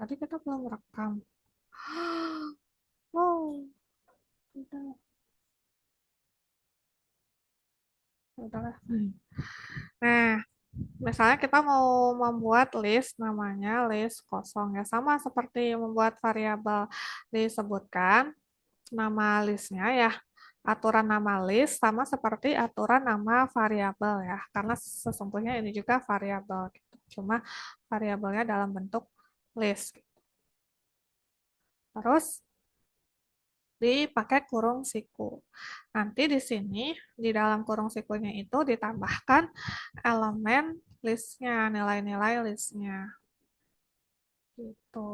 tadi kita belum rekam. Oh, udah, udahlah. Nah, misalnya kita mau membuat list namanya list kosong ya, sama seperti membuat variabel disebutkan nama listnya ya. Aturan nama list sama seperti aturan nama variabel ya, karena sesungguhnya ini juga variabel gitu. Cuma variabelnya dalam bentuk list. Terus dipakai kurung siku. Nanti di sini, di dalam kurung sikunya itu ditambahkan elemen listnya, nilai-nilai listnya. Gitu.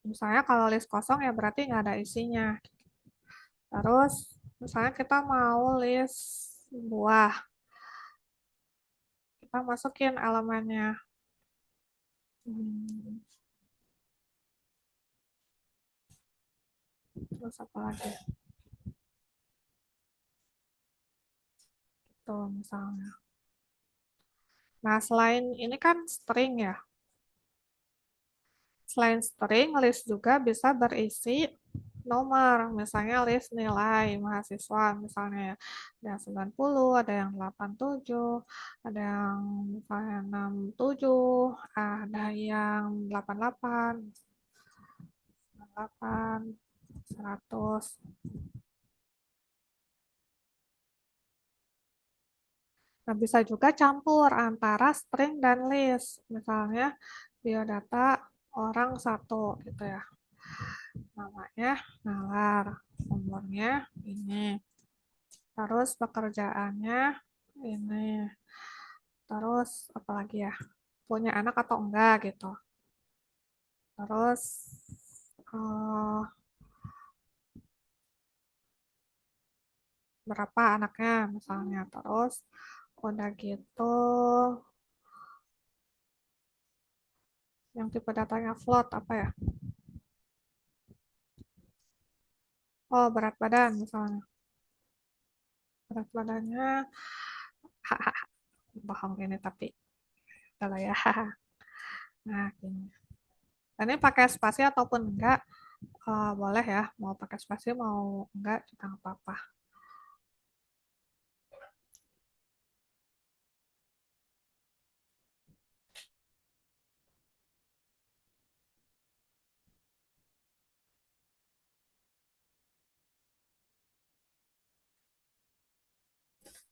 Misalnya kalau list kosong ya berarti nggak ada isinya. Terus misalnya kita mau list buah, kita masukin elemennya. Hmm, terus apa lagi? Itu misalnya. Nah, selain ini kan string ya. Selain string, list juga bisa berisi nomor, misalnya list nilai mahasiswa, misalnya ya. Ada yang 90, ada yang 87, ada yang misalnya 67, ada yang 88, 98, 100. Nah, bisa juga campur antara string dan list, misalnya biodata orang satu gitu ya. Namanya nalar, umurnya ini, terus pekerjaannya ini, terus apalagi ya, punya anak atau enggak gitu, terus eh, berapa anaknya misalnya, terus udah gitu yang tipe datanya float apa ya, oh berat badan misalnya, berat badannya bohong ini tapi udah ya. Nah gini, ini pakai spasi ataupun enggak, boleh ya, mau pakai spasi mau enggak juga nggak apa-apa.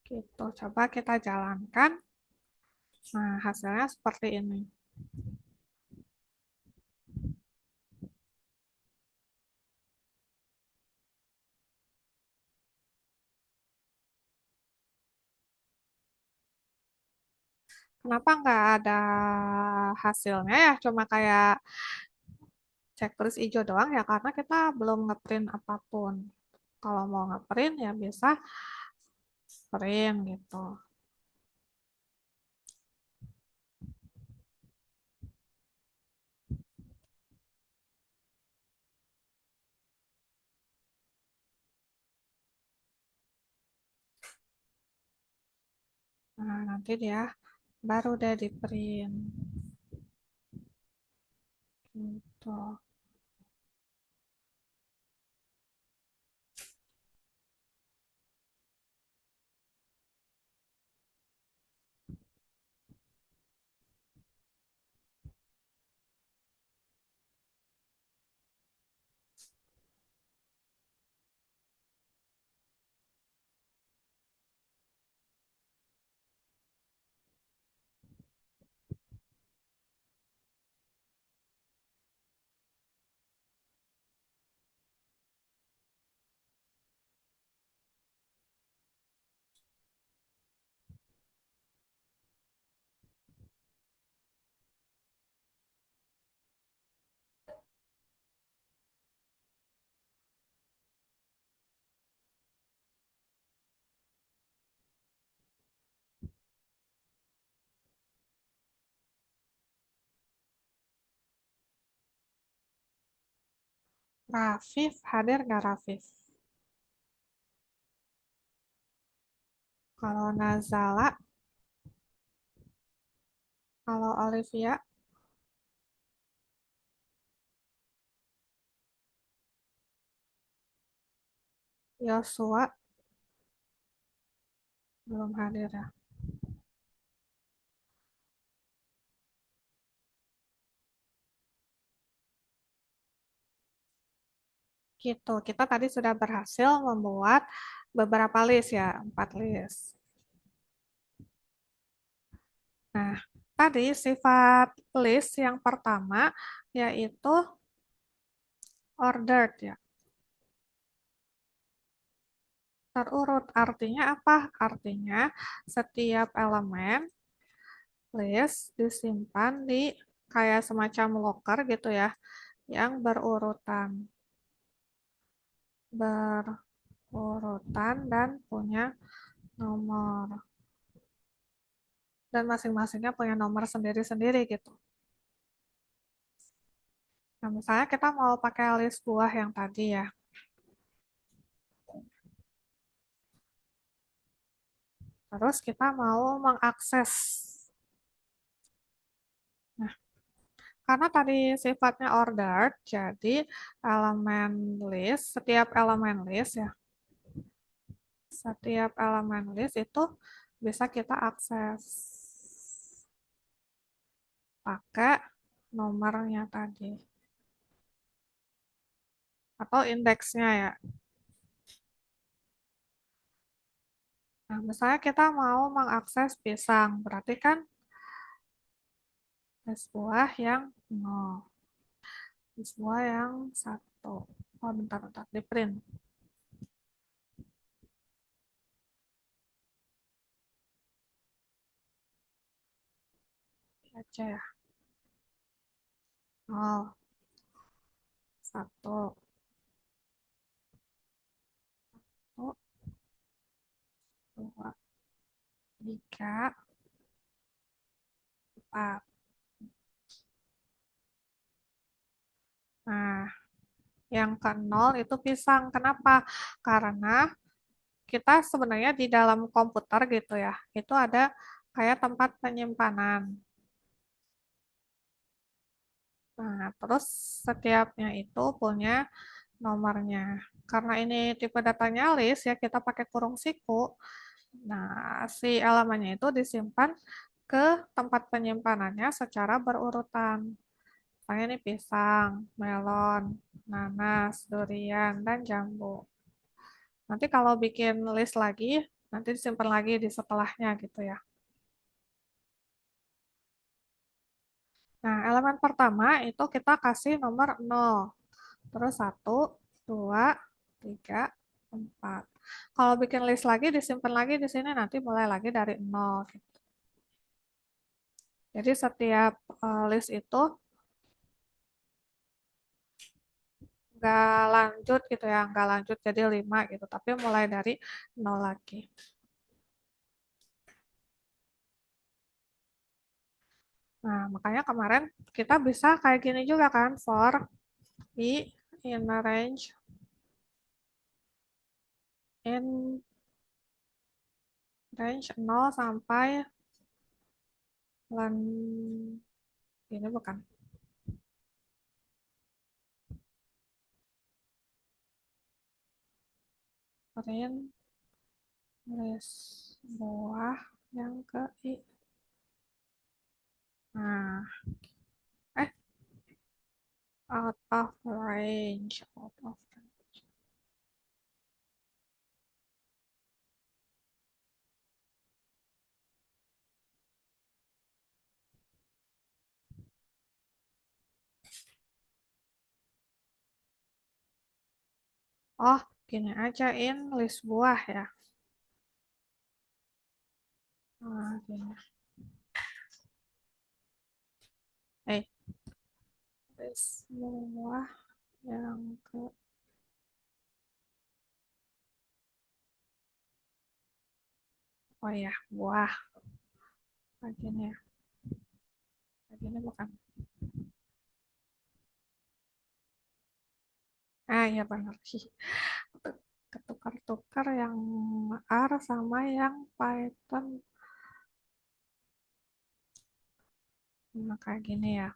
Gitu, coba kita jalankan. Nah, hasilnya seperti ini. Kenapa nggak ada hasilnya ya? Cuma kayak checklist hijau doang ya, karena kita belum ngeprint apapun. Kalau mau ngeprint ya bisa print gitu. Nah, nanti dia baru deh di print. Gitu. Rafif, hadir nggak Rafif? Kalau Nazala, Kalau Olivia, Yosua belum hadir ya. Gitu. Kita tadi sudah berhasil membuat beberapa list ya, 4 list. Nah, tadi sifat list yang pertama yaitu ordered ya. Terurut artinya apa? Artinya setiap elemen list disimpan di kayak semacam locker gitu ya, yang berurutan dan punya nomor. Dan masing-masingnya punya nomor sendiri-sendiri gitu. Nah, misalnya kita mau pakai list buah yang tadi ya. Terus kita mau mengakses. Nah, karena tadi sifatnya ordered, jadi elemen setiap elemen list ya, setiap elemen list itu bisa kita akses pakai nomornya tadi atau indeksnya ya. Nah, misalnya kita mau mengakses pisang, berarti kan list buah yang 0, list buah yang 1. Oh, bentar, di print aja ya. 0, 1, 2, 3, 4. Nah, yang ke 0 itu pisang. Kenapa? Karena kita sebenarnya di dalam komputer gitu ya, itu ada kayak tempat penyimpanan. Nah, terus setiapnya itu punya nomornya. Karena ini tipe datanya list ya, kita pakai kurung siku. Nah, si elemennya itu disimpan ke tempat penyimpanannya secara berurutan. Misalnya ini pisang, melon, nanas, durian, dan jambu. Nanti kalau bikin list lagi, nanti disimpan lagi di setelahnya gitu ya. Nah, elemen pertama itu kita kasih nomor 0. Terus 1, 2, 3, 4. Kalau bikin list lagi, disimpan lagi di sini, nanti mulai lagi dari 0 gitu. Jadi setiap list itu nggak lanjut gitu ya, nggak lanjut jadi 5 gitu, tapi mulai dari 0 lagi. Nah, makanya kemarin kita bisa kayak gini juga kan, for i in range in range 0 sampai lan ini bukan range list buah yang ke i. Nah, eh out of range. Oh, gini aja in list buah ya. Nah, gini. Eh, list buah yang ke oh ya, buah. Begini ya. Begini bukan. Ah, ya benar sih. Ketukar-tukar yang R sama yang Python. Nah, kayak gini ya.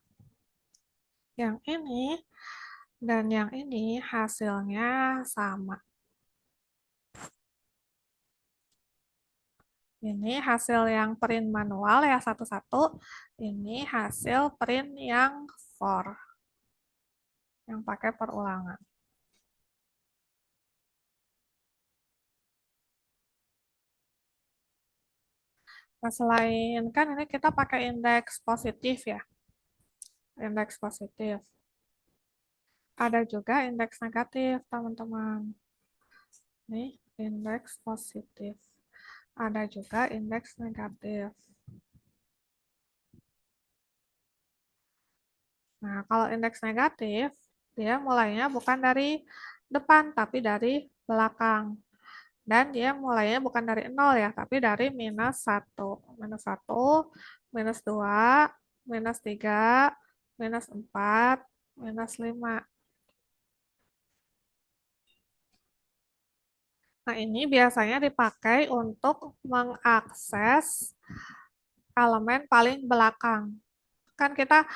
Yang ini dan yang ini hasilnya sama. Ini hasil yang print manual ya satu-satu. Ini hasil print yang for, yang pakai perulangan. Nah, selain kan ini kita pakai indeks positif ya, indeks positif. Ada juga indeks negatif, teman-teman. Nih, indeks positif. Ada juga indeks negatif. Nah, kalau indeks negatif, dia mulainya bukan dari depan, tapi dari belakang. Dan dia mulainya bukan dari nol ya, tapi dari minus satu. Minus satu, minus 2, minus 3, minus 4, minus 5. Nah, ini biasanya dipakai untuk mengakses elemen paling belakang. Kan kita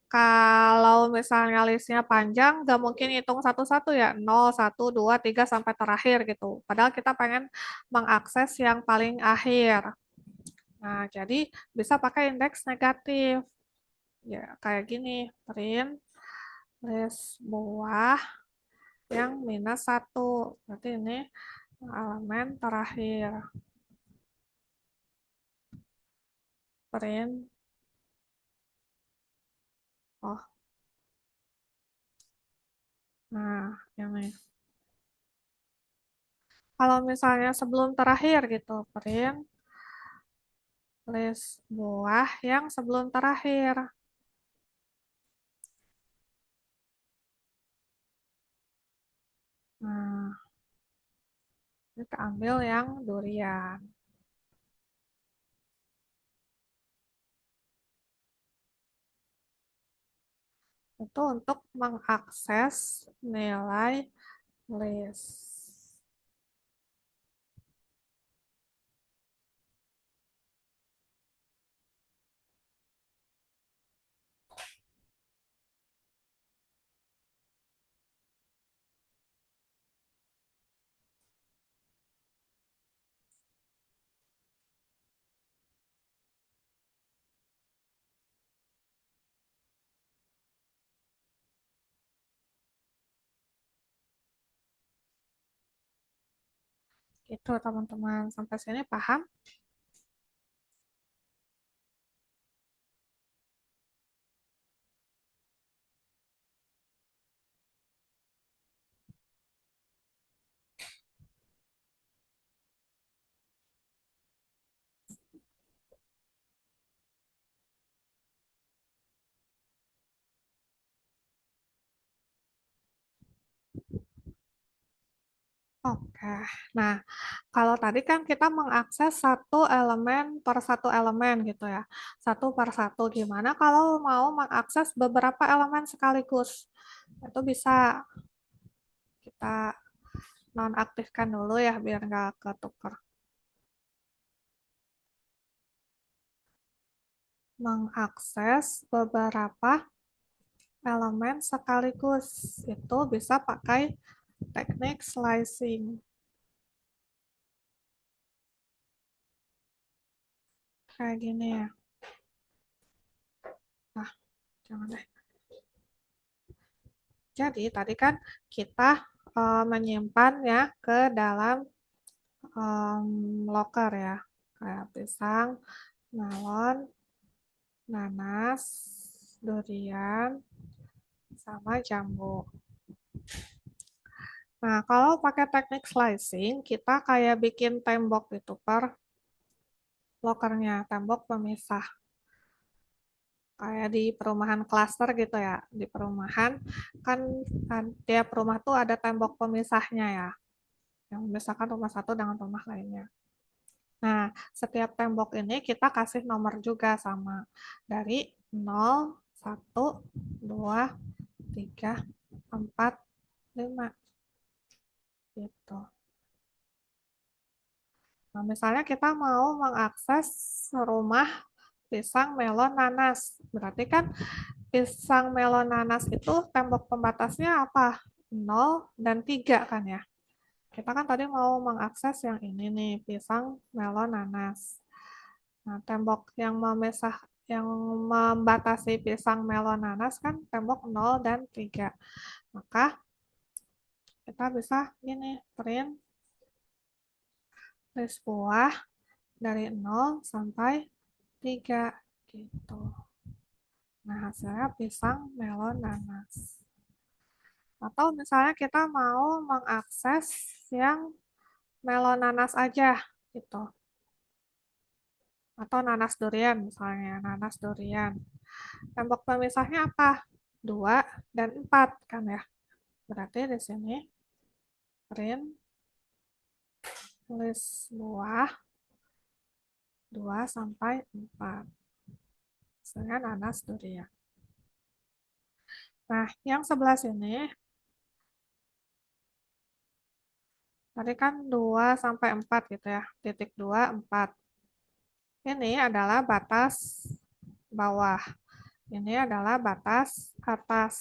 kalau misalnya listnya panjang, nggak mungkin hitung satu-satu ya, 0, 1, 2, 3, sampai terakhir gitu. Padahal kita pengen mengakses yang paling akhir. Nah, jadi bisa pakai indeks negatif. Ya, kayak gini, print list buah yang minus satu. Berarti ini elemen terakhir. Print, oh, nah ini. Kalau misalnya sebelum terakhir gitu, print list buah yang sebelum terakhir. Nah, kita ambil yang durian. Itu untuk mengakses nilai list. Gitu teman-teman. Sampai sini paham? Oke. Nah, kalau tadi kan kita mengakses satu elemen per satu elemen gitu ya. Satu per satu. Gimana kalau mau mengakses beberapa elemen sekaligus? Itu bisa kita nonaktifkan dulu ya biar nggak ketukar. Mengakses beberapa elemen sekaligus. Itu bisa pakai teknik slicing. Kayak gini ya. Nah, jangan deh. Jadi tadi kan kita menyimpan ya ke dalam loker ya. Kayak pisang, melon, nanas, durian, sama jambu. Nah, kalau pakai teknik slicing, kita kayak bikin tembok gitu per lokernya, tembok pemisah. Kayak di perumahan klaster gitu ya. Di perumahan kan tiap rumah tuh ada tembok pemisahnya ya, yang memisahkan rumah satu dengan rumah lainnya. Nah, setiap tembok ini kita kasih nomor juga sama. Dari 0, 1, 2, 3, 4, 5 gitu. Nah, misalnya kita mau mengakses rumah pisang melon nanas. Berarti kan pisang melon nanas itu tembok pembatasnya apa? 0 dan 3 kan ya. Kita kan tadi mau mengakses yang ini nih, pisang melon nanas. Nah, tembok yang memisah yang membatasi pisang melon nanas kan tembok 0 dan 3. Maka kita bisa gini, print list buah dari 0 sampai 3 gitu. Nah, hasilnya pisang melon nanas. Atau misalnya kita mau mengakses yang melon nanas aja gitu. Atau nanas durian misalnya, nanas durian. Tembok pemisahnya apa? 2 dan 4 kan ya. Berarti di sini print list buah 2 sampai 4. Misalnya nanas durian. Nah, yang sebelah sini tadi kan 2 sampai 4 gitu ya. Titik 2, 4. Ini adalah batas bawah. Ini adalah batas atas.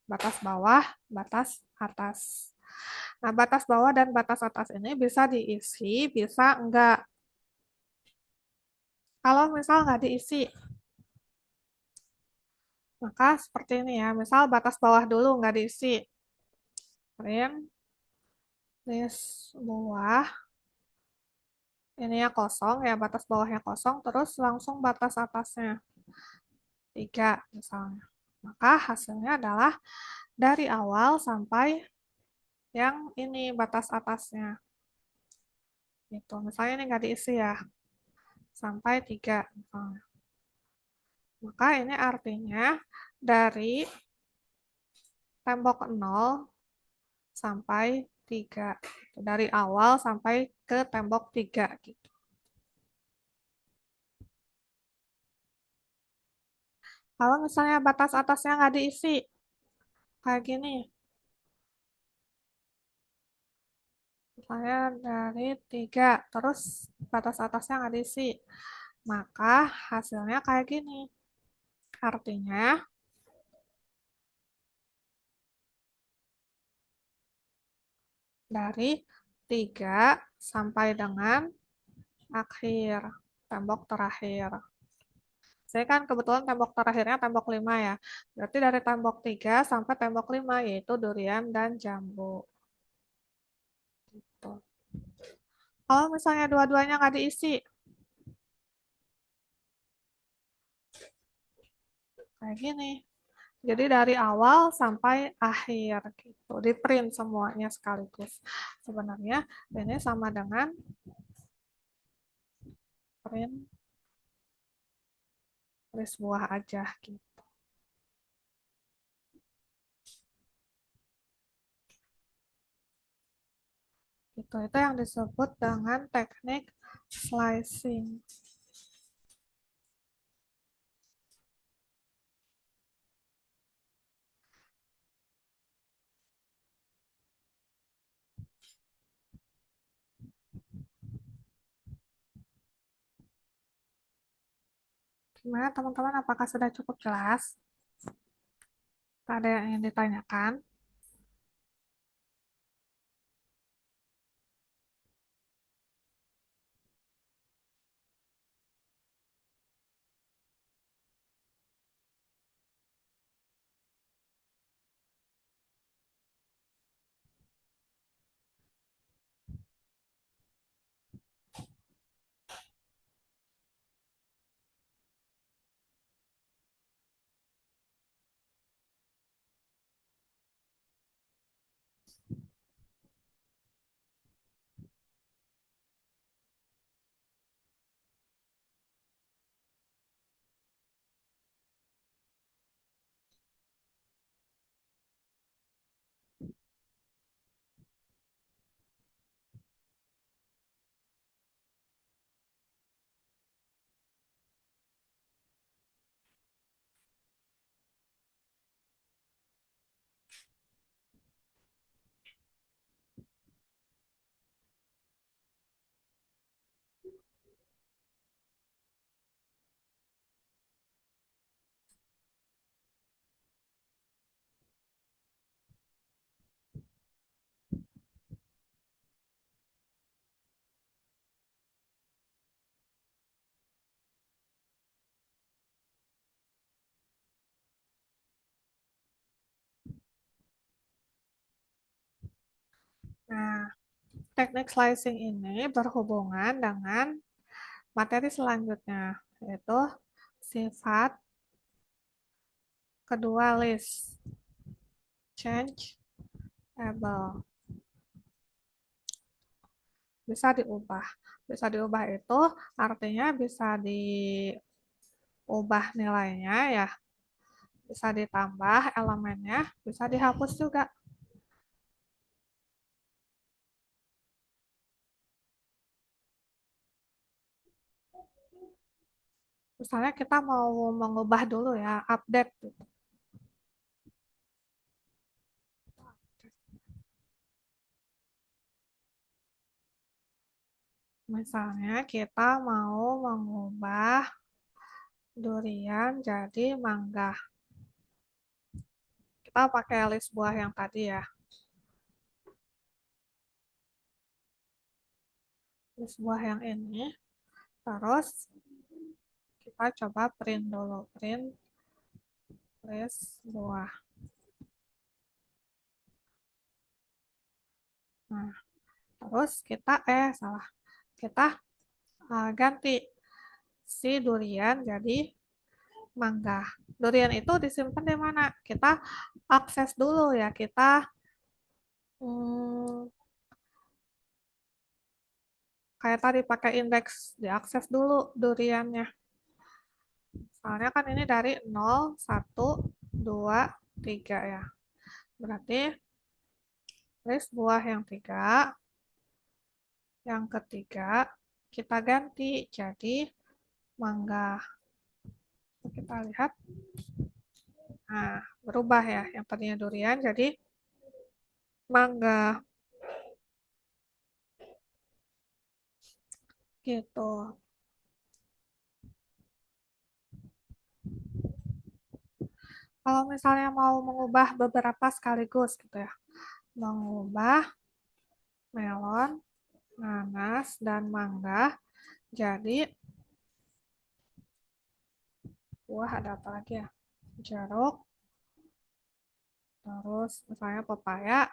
Batas bawah, batas atas. Nah, batas bawah dan batas atas ini bisa diisi, bisa enggak. Kalau misal nggak diisi, maka seperti ini ya. Misal batas bawah dulu nggak diisi. Print list buah. Ini ya kosong ya, batas bawahnya kosong, terus langsung batas atasnya 3 misalnya. Maka hasilnya adalah dari awal sampai yang ini batas atasnya. Gitu. Misalnya ini nggak diisi ya, sampai 3 misalnya. Maka ini artinya dari tembok 0 sampai 3. Dari awal sampai ke tembok 3 gitu. Kalau misalnya batas atasnya nggak diisi, kayak gini. Misalnya dari 3, terus batas atasnya nggak diisi. Maka hasilnya kayak gini. Artinya dari 3 sampai dengan akhir, tembok terakhir. Saya kan kebetulan tembok terakhirnya tembok 5 ya. Berarti dari tembok 3 sampai tembok 5 yaitu durian dan jambu. Tuh. Kalau misalnya dua-duanya nggak diisi, kayak gini. Jadi dari awal sampai akhir gitu, di print semuanya sekaligus. Sebenarnya ini sama dengan print list buah aja gitu. Itu yang disebut dengan teknik slicing. Gimana teman-teman? Apakah sudah cukup jelas? Ada yang ingin ditanyakan? Teknik slicing ini berhubungan dengan materi selanjutnya, yaitu sifat kedua list changeable. Bisa diubah. Bisa diubah itu artinya bisa diubah nilainya ya, bisa ditambah elemennya, bisa dihapus juga. Misalnya kita mau mengubah dulu ya, update gitu. Misalnya kita mau mengubah durian jadi mangga. Kita pakai list buah yang tadi ya. List buah yang ini. Terus kita coba print dulu. Print list buah. Nah, terus kita, salah. Kita ganti si durian jadi mangga. Durian itu disimpan di mana? Kita akses dulu ya. Kita hmm, kayak tadi pakai indeks diakses dulu duriannya. Soalnya kan ini dari 0, 1, 2, 3 ya. Berarti list buah yang 3, yang ketiga kita ganti jadi mangga. Kita lihat. Nah, berubah ya. Yang tadinya durian jadi mangga. Gitu. Kalau misalnya mau mengubah beberapa sekaligus gitu ya. Mengubah melon, nanas, dan mangga jadi buah ada apa lagi ya? Jeruk, terus misalnya pepaya,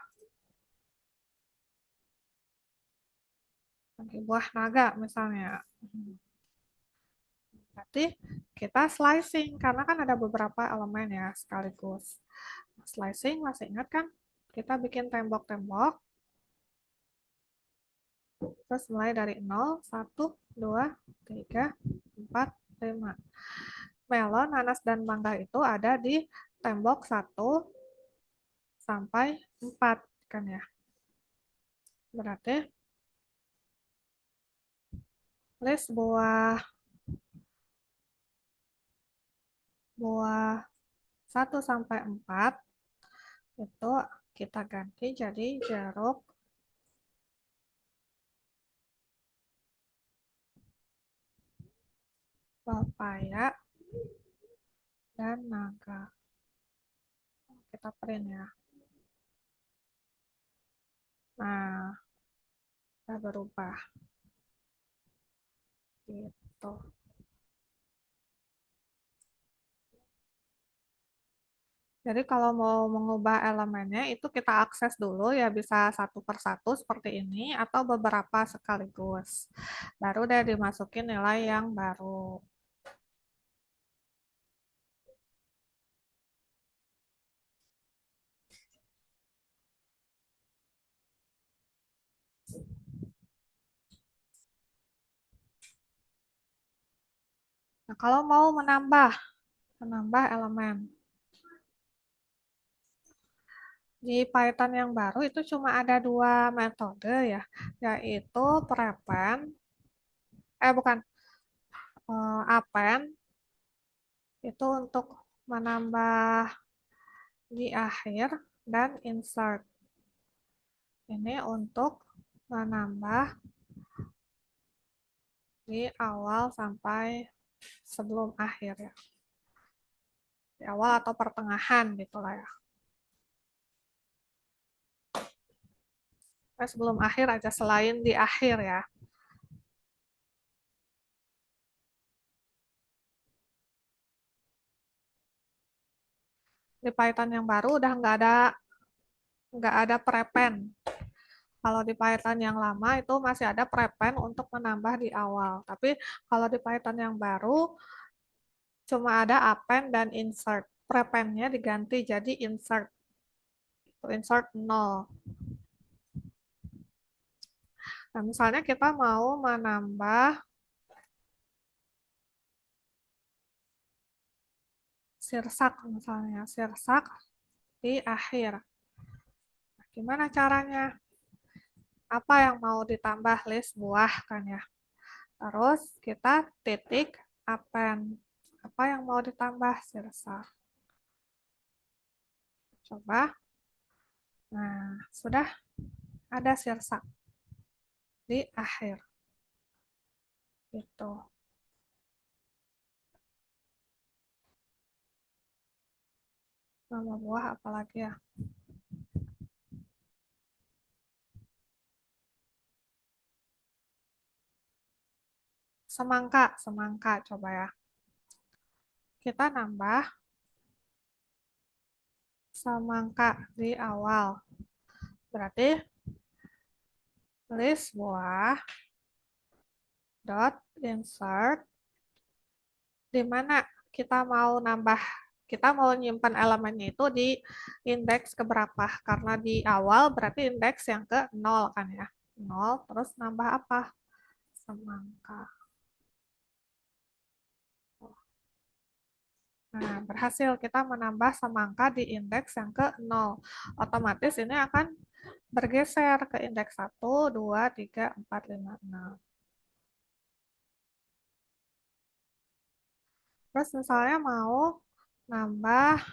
lagi buah naga misalnya. Berarti kita slicing karena kan ada beberapa elemen ya sekaligus. Slicing masih ingat kan? Kita bikin tembok-tembok, terus mulai dari 0, 1, 2, 3, 4, 5. Melon, nanas, dan mangga itu ada di tembok 1 sampai 4 kan ya. Berarti list buah buah 1 sampai 4 itu kita ganti jadi jeruk, pepaya, dan naga. Kita print ya. Nah, udah berubah gitu. Jadi kalau mau mengubah elemennya itu kita akses dulu ya bisa satu per satu seperti ini atau beberapa sekaligus. Baru deh dimasukin nilai yang baru. Nah, kalau mau menambah elemen di Python yang baru itu cuma ada dua metode ya, yaitu prepend, bukan, append itu untuk menambah di akhir dan insert ini untuk menambah di awal sampai sebelum akhir ya, di awal atau pertengahan gitulah ya. Sebelum akhir aja selain di akhir ya. Di Python yang baru udah nggak ada prepend. Kalau di Python yang lama itu masih ada prepend untuk menambah di awal. Tapi kalau di Python yang baru cuma ada append dan insert. Prependnya diganti jadi insert. Insert nol. Nah, misalnya kita mau menambah sirsak misalnya, sirsak di akhir. Nah, gimana caranya? Apa yang mau ditambah list buah kan ya? Terus kita titik append. Apa yang mau ditambah sirsak? Coba. Nah, sudah ada sirsak di akhir. Gitu. Nama buah apalagi ya? Semangka, semangka coba ya. Kita nambah semangka di awal. Berarti list buah dot insert di mana kita mau nambah, kita mau nyimpan elemennya itu di indeks keberapa, karena di awal berarti indeks yang ke 0 kan ya, 0 terus nambah apa, semangka. Nah, berhasil kita menambah semangka di indeks yang ke 0. Otomatis ini akan bergeser ke indeks 1, 2, 3, 4, 5, 6. Terus misalnya mau nambah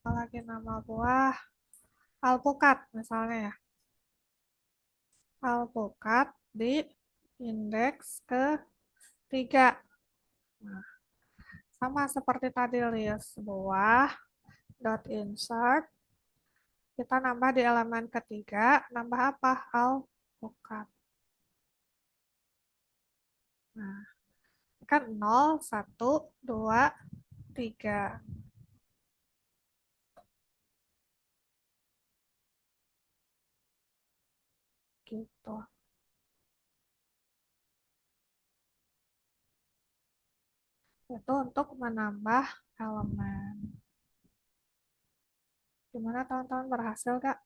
apalagi nama buah, alpukat misalnya ya. Alpukat di indeks ketiga. Nah, sama seperti tadi list buah dot insert, kita nambah di elemen ketiga, nambah apa? Alpukat. Nah, kan 0, 1, 2, 3. Gitu. Itu untuk menambah elemen. Gimana teman-teman, berhasil gak?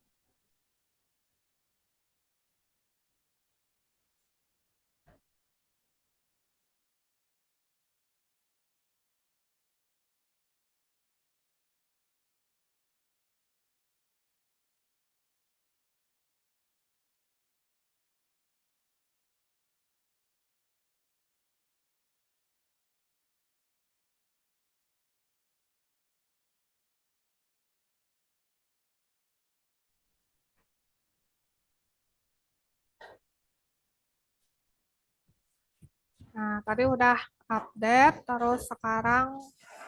Nah, tadi udah update, terus sekarang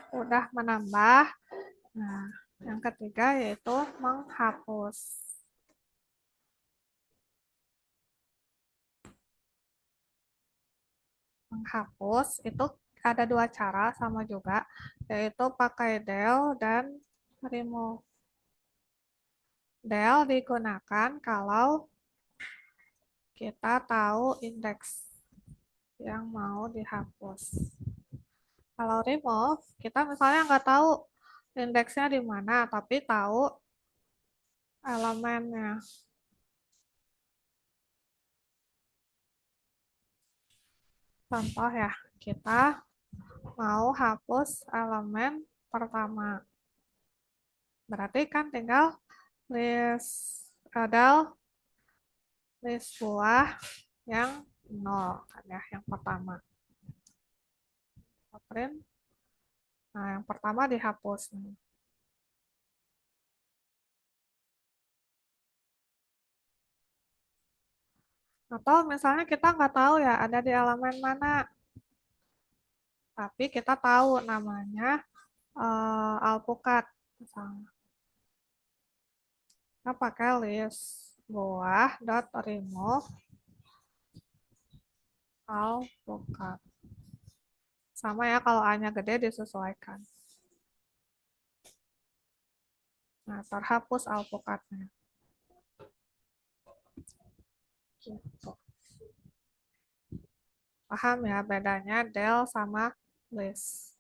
udah menambah. Nah, yang ketiga yaitu menghapus. Menghapus itu ada dua cara sama juga, yaitu pakai del dan remove. Del digunakan kalau kita tahu indeks yang mau dihapus. Kalau remove, kita misalnya nggak tahu indeksnya di mana, tapi tahu elemennya. Contoh ya, kita mau hapus elemen pertama. Berarti kan tinggal list del list buah yang 0 kan ya, yang pertama. Print. Nah, yang pertama dihapus. Atau misalnya kita nggak tahu ya ada di elemen mana, tapi kita tahu namanya alpukat misalnya. Kita pakai list buah dot remove alpukat. Sama ya, kalau A-nya gede disesuaikan. Nah, terhapus alpukatnya. Gitu. Paham ya bedanya del sama list.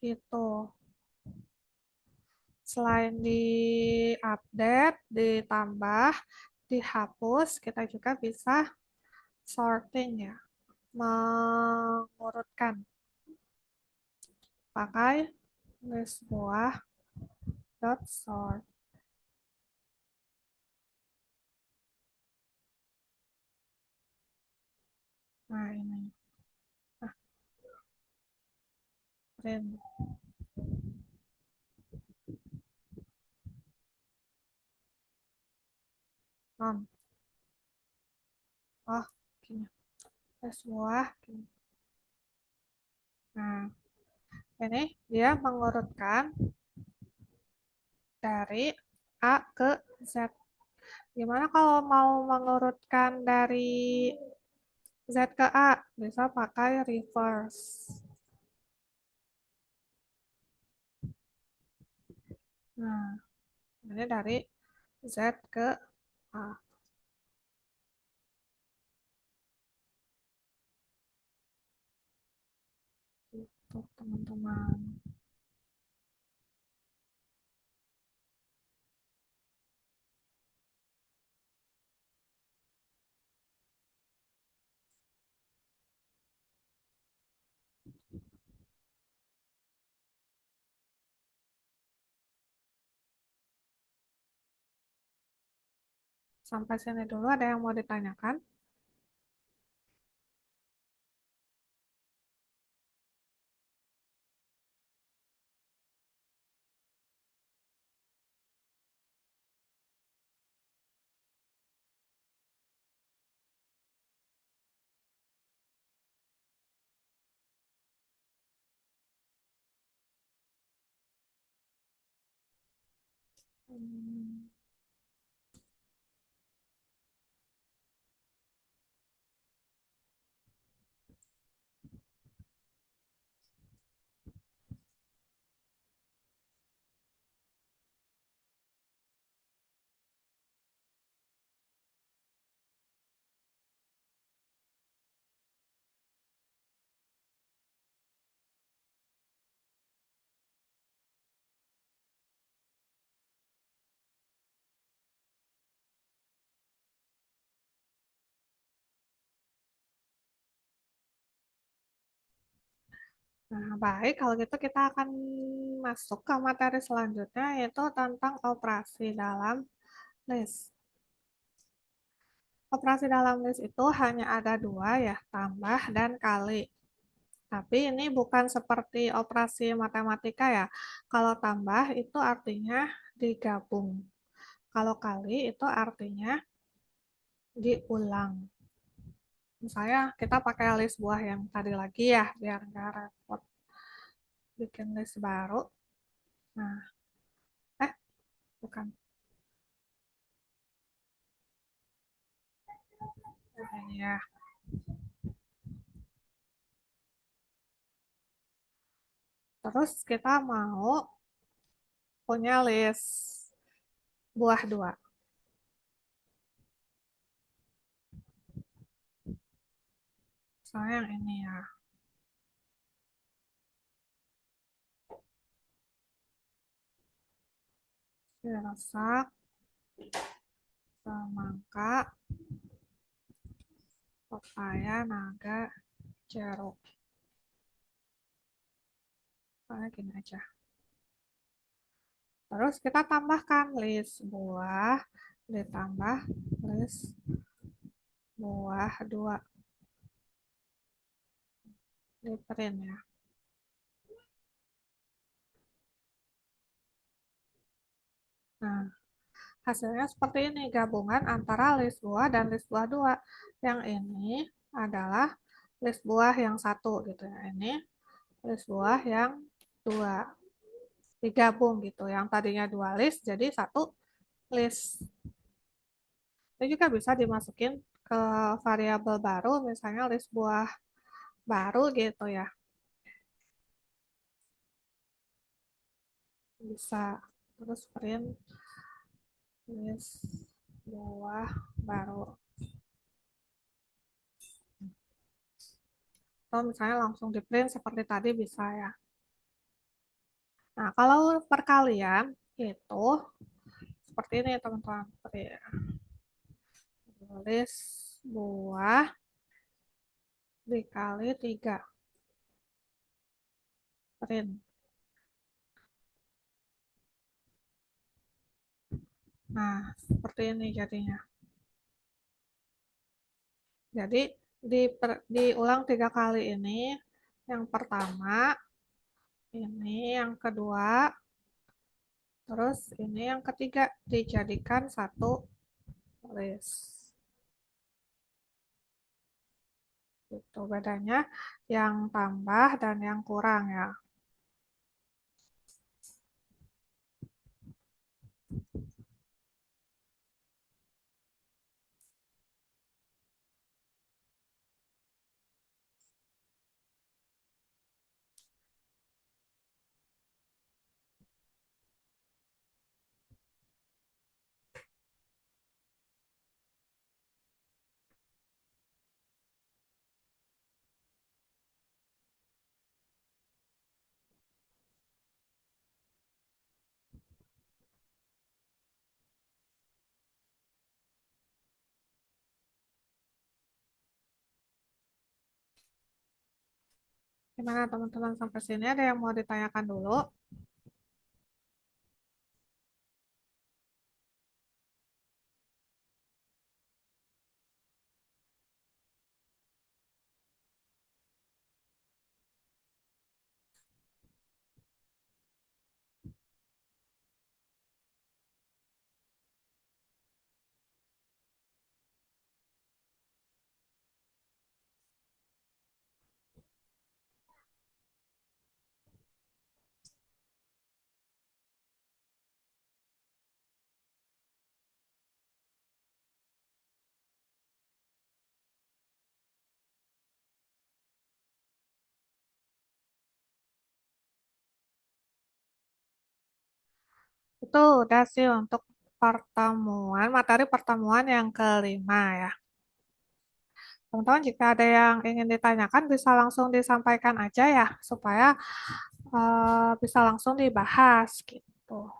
Gitu. Selain di-update, ditambah, dihapus, kita juga bisa sorting ya, mengurutkan pakai list buah dot sort. Nah ini, nah, print non. Oh, gini. List buah. Gini. Nah, ini dia mengurutkan dari A ke Z. Gimana kalau mau mengurutkan dari Z ke A? Bisa pakai reverse. Nah, ini dari Z ke A. Gitu, teman-teman. Sampai sini dulu ada yang mau ditanyakan? Hmm, Nah, baik, kalau gitu kita akan masuk ke materi selanjutnya, yaitu tentang operasi dalam list. Operasi dalam list itu hanya ada dua ya, tambah dan kali. Tapi ini bukan seperti operasi matematika ya. Kalau tambah itu artinya digabung. Kalau kali itu artinya diulang. Misalnya kita pakai list buah yang tadi lagi ya, biar nggak repot bikin list baru. Nah, bukan. Ini ya. Terus kita mau punya list buah dua. Misalnya yang ini ya. Sirsak, semangka, pepaya, naga, jeruk. Kayak gini aja. Terus kita tambahkan list buah, ditambah list buah dua. Di print ya. Nah, hasilnya seperti ini, gabungan antara list buah dan list buah dua. Yang ini adalah list buah yang satu gitu ya. Ini list buah yang dua. digabung gitu. Yang tadinya dua list jadi satu list. Itu juga bisa dimasukin ke variabel baru, misalnya list buah baru gitu ya. Bisa. Terus print list buah baru. Atau misalnya langsung di print seperti tadi bisa ya. Nah, kalau perkalian itu seperti ini teman-teman. Tulis buah dikali 3. Print. Nah, seperti ini jadinya. Jadi diulang 3 kali ini. Yang pertama, ini yang kedua, terus ini yang ketiga dijadikan satu list. Itu bedanya yang tambah dan yang kurang ya. Gimana teman-teman sampai sini ada yang mau ditanyakan dulu? Itu udah sih untuk materi pertemuan yang kelima ya. Teman-teman jika ada yang ingin ditanyakan bisa langsung disampaikan aja ya, supaya bisa langsung dibahas gitu.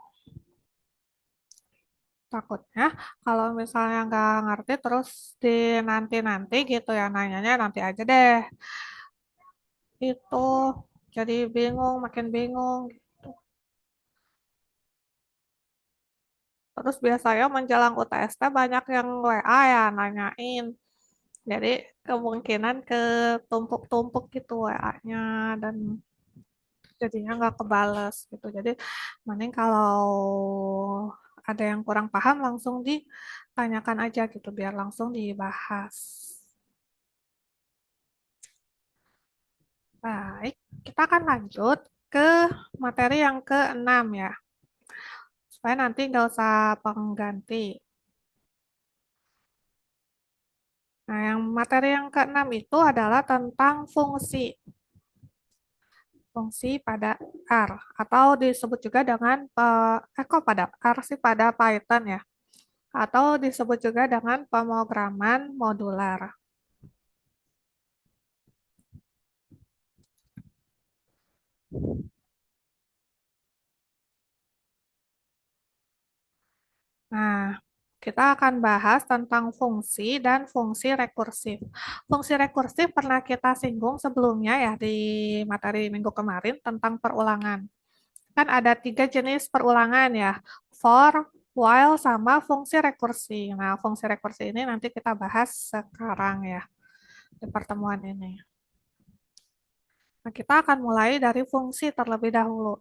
Takutnya kalau misalnya nggak ngerti terus di nanti-nanti gitu ya, nanyanya nanti aja deh. Itu jadi bingung, makin bingung. Terus biasanya menjelang UTS banyak yang WA ya nanyain. Jadi kemungkinan ketumpuk-tumpuk gitu WA-nya dan jadinya nggak kebales gitu. Jadi mending kalau ada yang kurang paham langsung ditanyakan aja gitu biar langsung dibahas. Baik, kita akan lanjut ke materi yang keenam ya. Supaya nanti nggak usah pengganti. Nah, yang materi yang keenam itu adalah tentang fungsi. Fungsi pada R atau disebut juga dengan kok pada R sih pada Python ya atau disebut juga dengan pemrograman modular. Nah, kita akan bahas tentang fungsi dan fungsi rekursif. Fungsi rekursif pernah kita singgung sebelumnya ya di materi minggu kemarin tentang perulangan. Kan ada 3 jenis perulangan ya, for, while, sama fungsi rekursi. Nah, fungsi rekursi ini nanti kita bahas sekarang ya di pertemuan ini. Nah, kita akan mulai dari fungsi terlebih dahulu.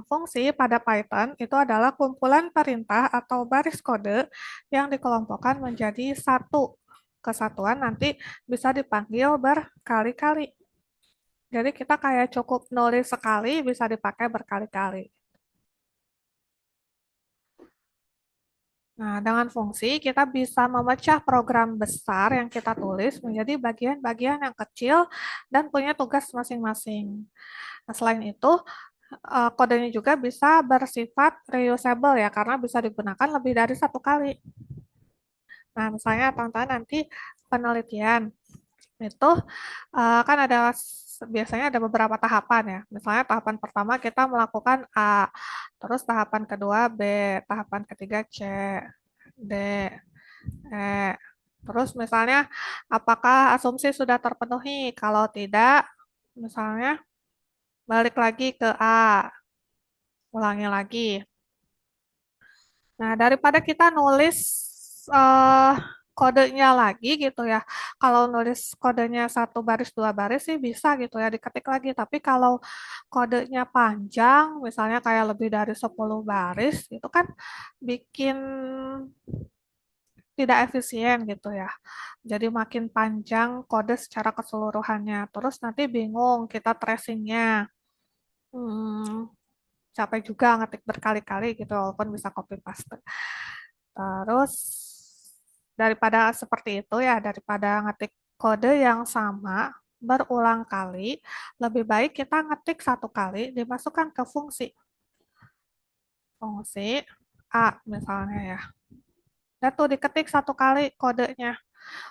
Fungsi pada Python itu adalah kumpulan perintah atau baris kode yang dikelompokkan menjadi satu kesatuan nanti bisa dipanggil berkali-kali. Jadi kita kayak cukup nulis sekali bisa dipakai berkali-kali. Nah, dengan fungsi kita bisa memecah program besar yang kita tulis menjadi bagian-bagian yang kecil dan punya tugas masing-masing. Nah, selain itu, kodenya juga bisa bersifat reusable ya, karena bisa digunakan lebih dari satu kali. Nah, misalnya teman-teman nanti penelitian itu kan ada biasanya ada beberapa tahapan ya. Misalnya tahapan pertama kita melakukan A, terus tahapan kedua B, tahapan ketiga C, D, E. Terus misalnya apakah asumsi sudah terpenuhi? Kalau tidak, misalnya balik lagi ke A, ulangi lagi. Nah, daripada kita nulis eh, kodenya lagi gitu ya. Kalau nulis kodenya satu baris dua baris sih bisa gitu ya diketik lagi. Tapi kalau kodenya panjang, misalnya kayak lebih dari 10 baris, itu kan bikin tidak efisien gitu ya. Jadi makin panjang kode secara keseluruhannya. Terus nanti bingung kita tracingnya. Hmm, capek juga ngetik berkali-kali gitu walaupun bisa copy paste. Terus daripada seperti itu ya, daripada ngetik kode yang sama berulang kali, lebih baik kita ngetik satu kali dimasukkan ke fungsi. Fungsi A misalnya ya. Dan tuh diketik satu kali kodenya.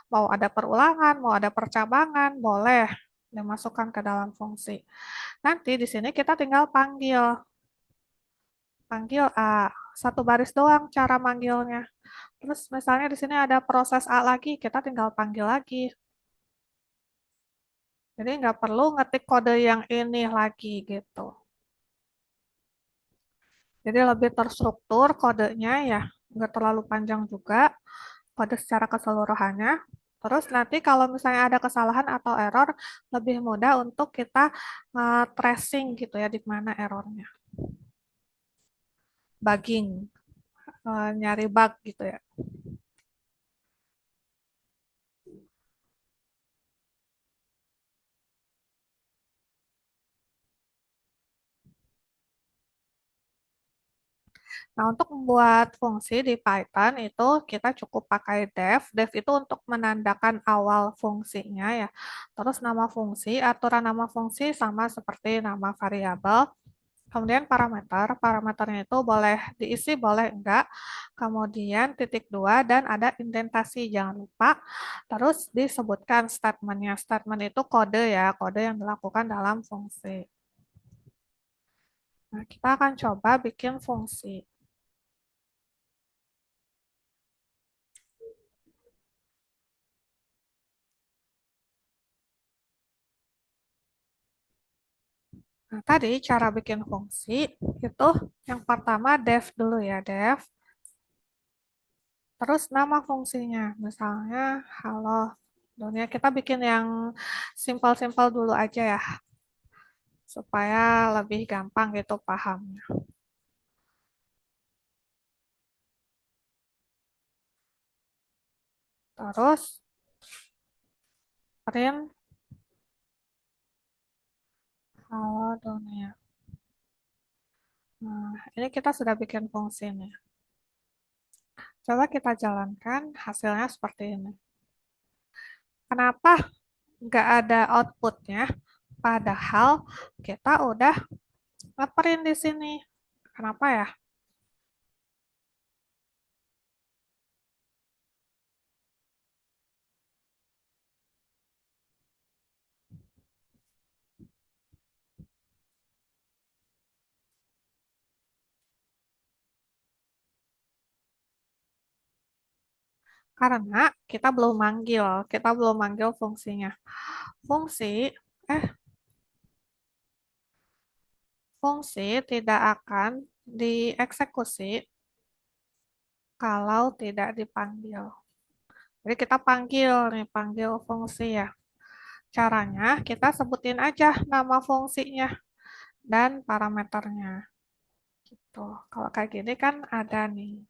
Mau ada perulangan, mau ada percabangan, boleh dimasukkan ke dalam fungsi. Nanti di sini kita tinggal panggil. Panggil A. Satu baris doang cara manggilnya. Terus misalnya di sini ada proses A lagi, kita tinggal panggil lagi. Jadi nggak perlu ngetik kode yang ini lagi gitu. Jadi lebih terstruktur kodenya ya, nggak terlalu panjang juga kode secara keseluruhannya. Terus nanti kalau misalnya ada kesalahan atau error, lebih mudah untuk kita tracing gitu ya di mana errornya. Bugging, nyari bug gitu ya. Nah, untuk membuat fungsi di Python itu kita cukup pakai def. Def itu untuk menandakan awal fungsinya ya. Terus nama fungsi, aturan nama fungsi sama seperti nama variabel. Kemudian parameter, parameternya itu boleh diisi, boleh enggak. Kemudian titik dua dan ada indentasi, jangan lupa. Terus disebutkan statementnya. Statement itu kode ya, kode yang dilakukan dalam fungsi. Nah, kita akan coba bikin fungsi. Nah, tadi cara bikin fungsi itu yang pertama def dulu ya, def. Terus nama fungsinya, misalnya halo dunia. Kita bikin yang simpel-simpel dulu aja ya, supaya lebih gampang gitu pahamnya. Terus print halo dunia. Nah, ini kita sudah bikin fungsi nih. Coba kita jalankan, hasilnya seperti ini. Kenapa nggak ada outputnya? Padahal kita udah ngeprint di sini. Kenapa ya? Karena kita belum manggil fungsinya. Fungsi, eh, fungsi tidak akan dieksekusi kalau tidak dipanggil. Jadi kita panggil nih, panggil fungsi ya. Caranya kita sebutin aja nama fungsinya dan parameternya. Gitu. Kalau kayak gini kan ada nih.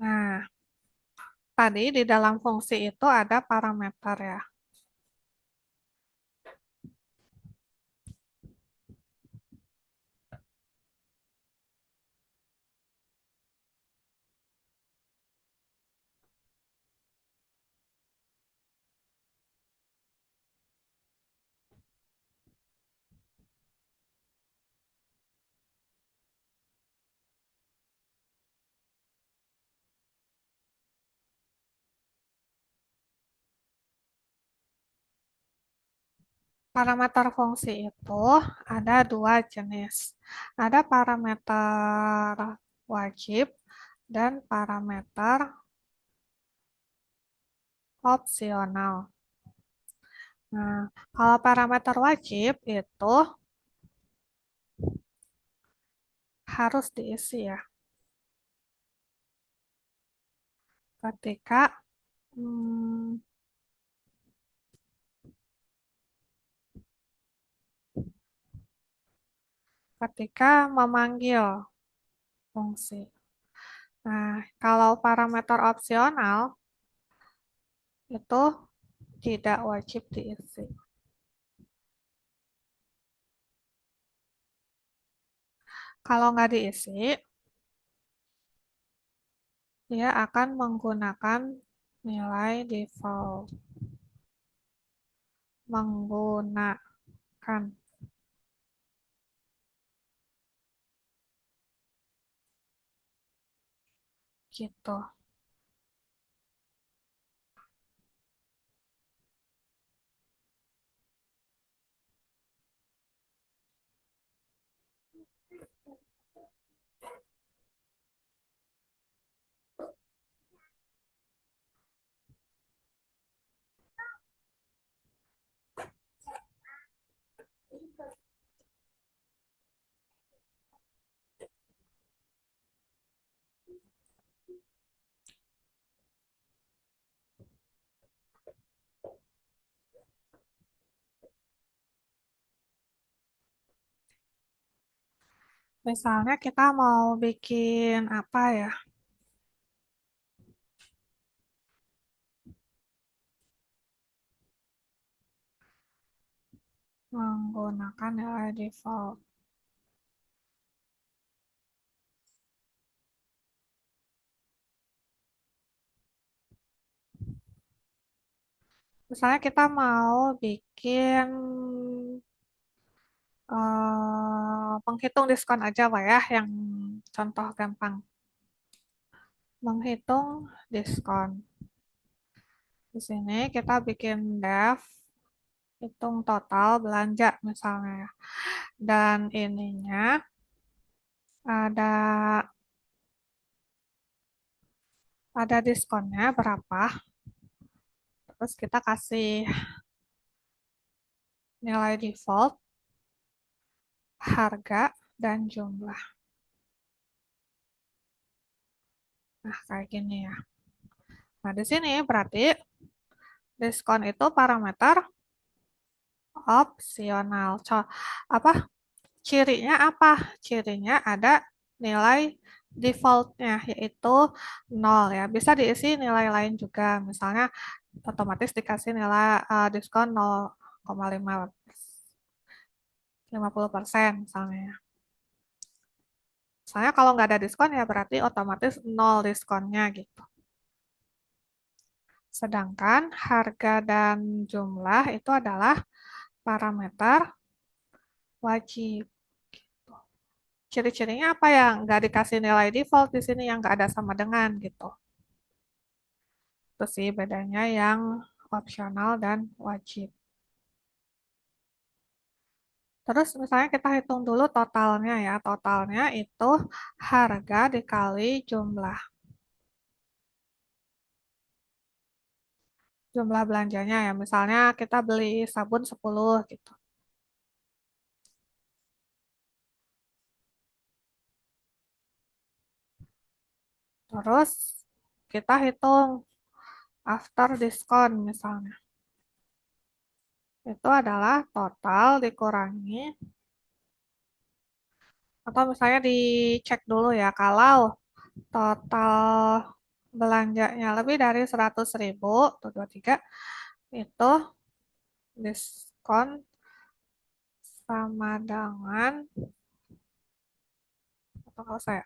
Nah, tadi di dalam fungsi itu ada parameter ya. Parameter fungsi itu ada dua jenis. Ada parameter wajib dan parameter opsional. Nah, kalau parameter wajib itu harus diisi ya. Ketika hmm, ketika memanggil fungsi. Nah, kalau parameter opsional itu tidak wajib diisi. Kalau nggak diisi, dia akan menggunakan nilai default. Menggunakan gitu. Misalnya kita mau bikin apa ya? Menggunakan nilai default. Misalnya kita mau bikin penghitung diskon aja Pak ya, yang contoh gampang. Menghitung diskon. Di sini kita bikin def, hitung total belanja misalnya ya. Dan ininya ada diskonnya berapa. Terus kita kasih nilai default, harga, dan jumlah. Nah, kayak gini ya. Nah, di sini berarti diskon itu parameter opsional. Apa? Cirinya apa? Cirinya ada nilai defaultnya yaitu 0 ya. Bisa diisi nilai lain juga. Misalnya otomatis dikasih nilai diskon 0,50% misalnya. Misalnya kalau nggak ada diskon ya berarti otomatis 0 diskonnya gitu. Sedangkan harga dan jumlah itu adalah parameter wajib. Ciri-cirinya apa yang nggak dikasih nilai default di sini yang nggak ada sama dengan gitu. Itu sih bedanya yang opsional dan wajib. Terus misalnya kita hitung dulu totalnya ya. Totalnya itu harga dikali jumlah. Jumlah belanjanya ya. Misalnya kita beli sabun 10 gitu. Terus kita hitung after diskon misalnya. Itu adalah total dikurangi atau misalnya dicek dulu ya kalau total belanjanya lebih dari 100.000, tuh 23, itu diskon sama dengan, atau kalau saya,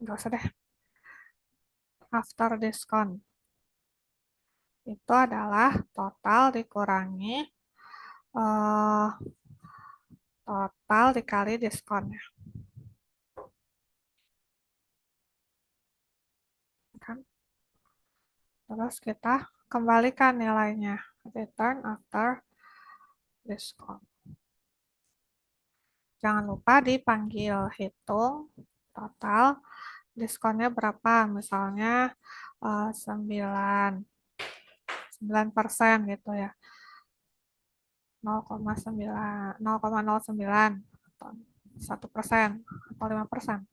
nggak usah deh, after diskon. Itu adalah total dikurangi eh, total dikali diskonnya, kan? Terus kita kembalikan nilainya, return after diskon. Jangan lupa dipanggil hitung total diskonnya berapa, misalnya 9, 9% gitu ya. 0,9, 0,09 atau 1% atau 5%.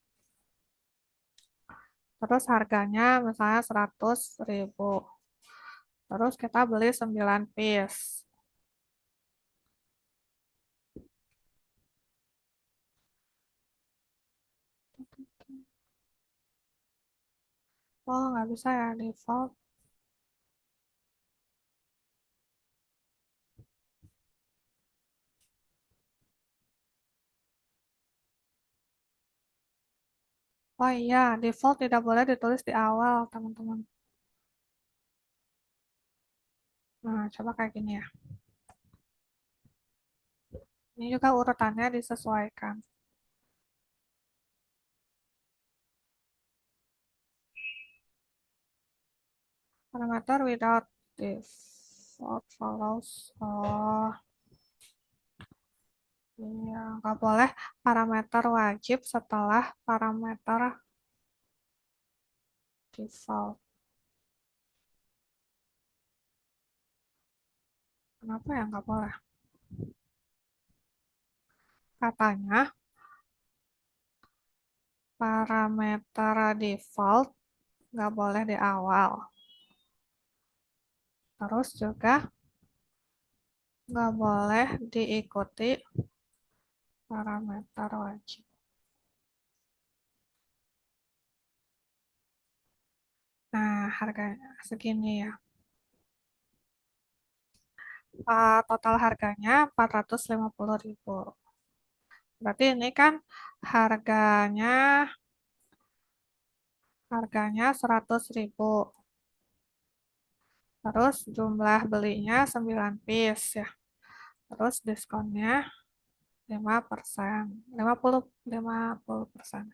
Terus harganya misalnya 100.000. Terus kita beli 9 piece. Oh, nggak bisa ya default. Oh iya, default tidak boleh ditulis di awal, teman-teman. Nah, coba kayak gini ya. Ini juga urutannya disesuaikan. Parameter without default follows. Oh, iya, nggak boleh parameter wajib setelah parameter default. Kenapa ya nggak boleh? Katanya parameter default nggak boleh di awal. Terus juga nggak boleh diikuti parameter wajib. Nah, harganya segini ya. Total harganya 450.000. Berarti ini kan harganya harganya 100.000. Terus jumlah belinya 9 piece ya. Terus diskonnya 5%. 50%.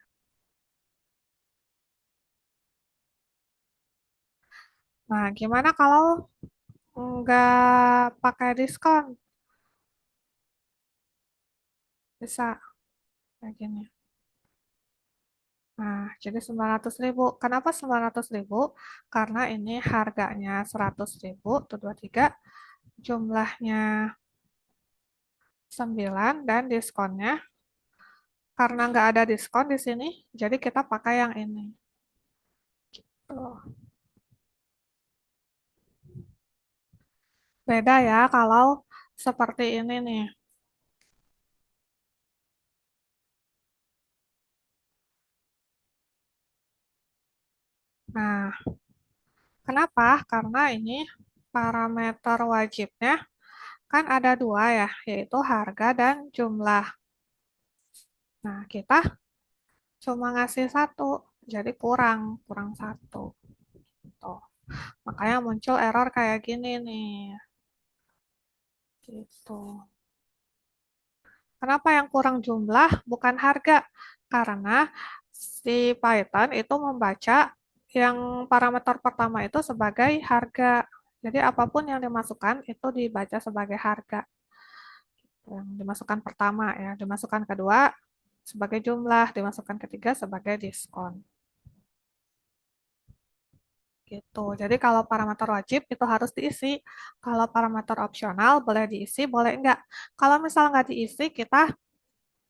Nah, gimana kalau nggak pakai diskon? Bisa kayak gini. Nah, jadi 900.000. Kenapa 900.000? Karena ini harganya 100.000, tuh 23, jumlahnya 9, dan diskonnya, karena nggak ada diskon di sini, jadi kita pakai yang ini. Tuh. Beda ya kalau seperti ini nih. Nah, kenapa? Karena ini parameter wajibnya kan ada dua ya, yaitu harga dan jumlah. Nah, kita cuma ngasih satu, jadi kurang, kurang satu. Tuh. Makanya muncul error kayak gini nih. Gitu. Kenapa yang kurang jumlah bukan harga? Karena si Python itu membaca yang parameter pertama itu sebagai harga. Jadi apapun yang dimasukkan itu dibaca sebagai harga. Yang dimasukkan pertama ya, dimasukkan kedua sebagai jumlah, dimasukkan ketiga sebagai diskon. Gitu. Jadi kalau parameter wajib itu harus diisi. Kalau parameter opsional boleh diisi, boleh enggak. Kalau misal nggak diisi, kita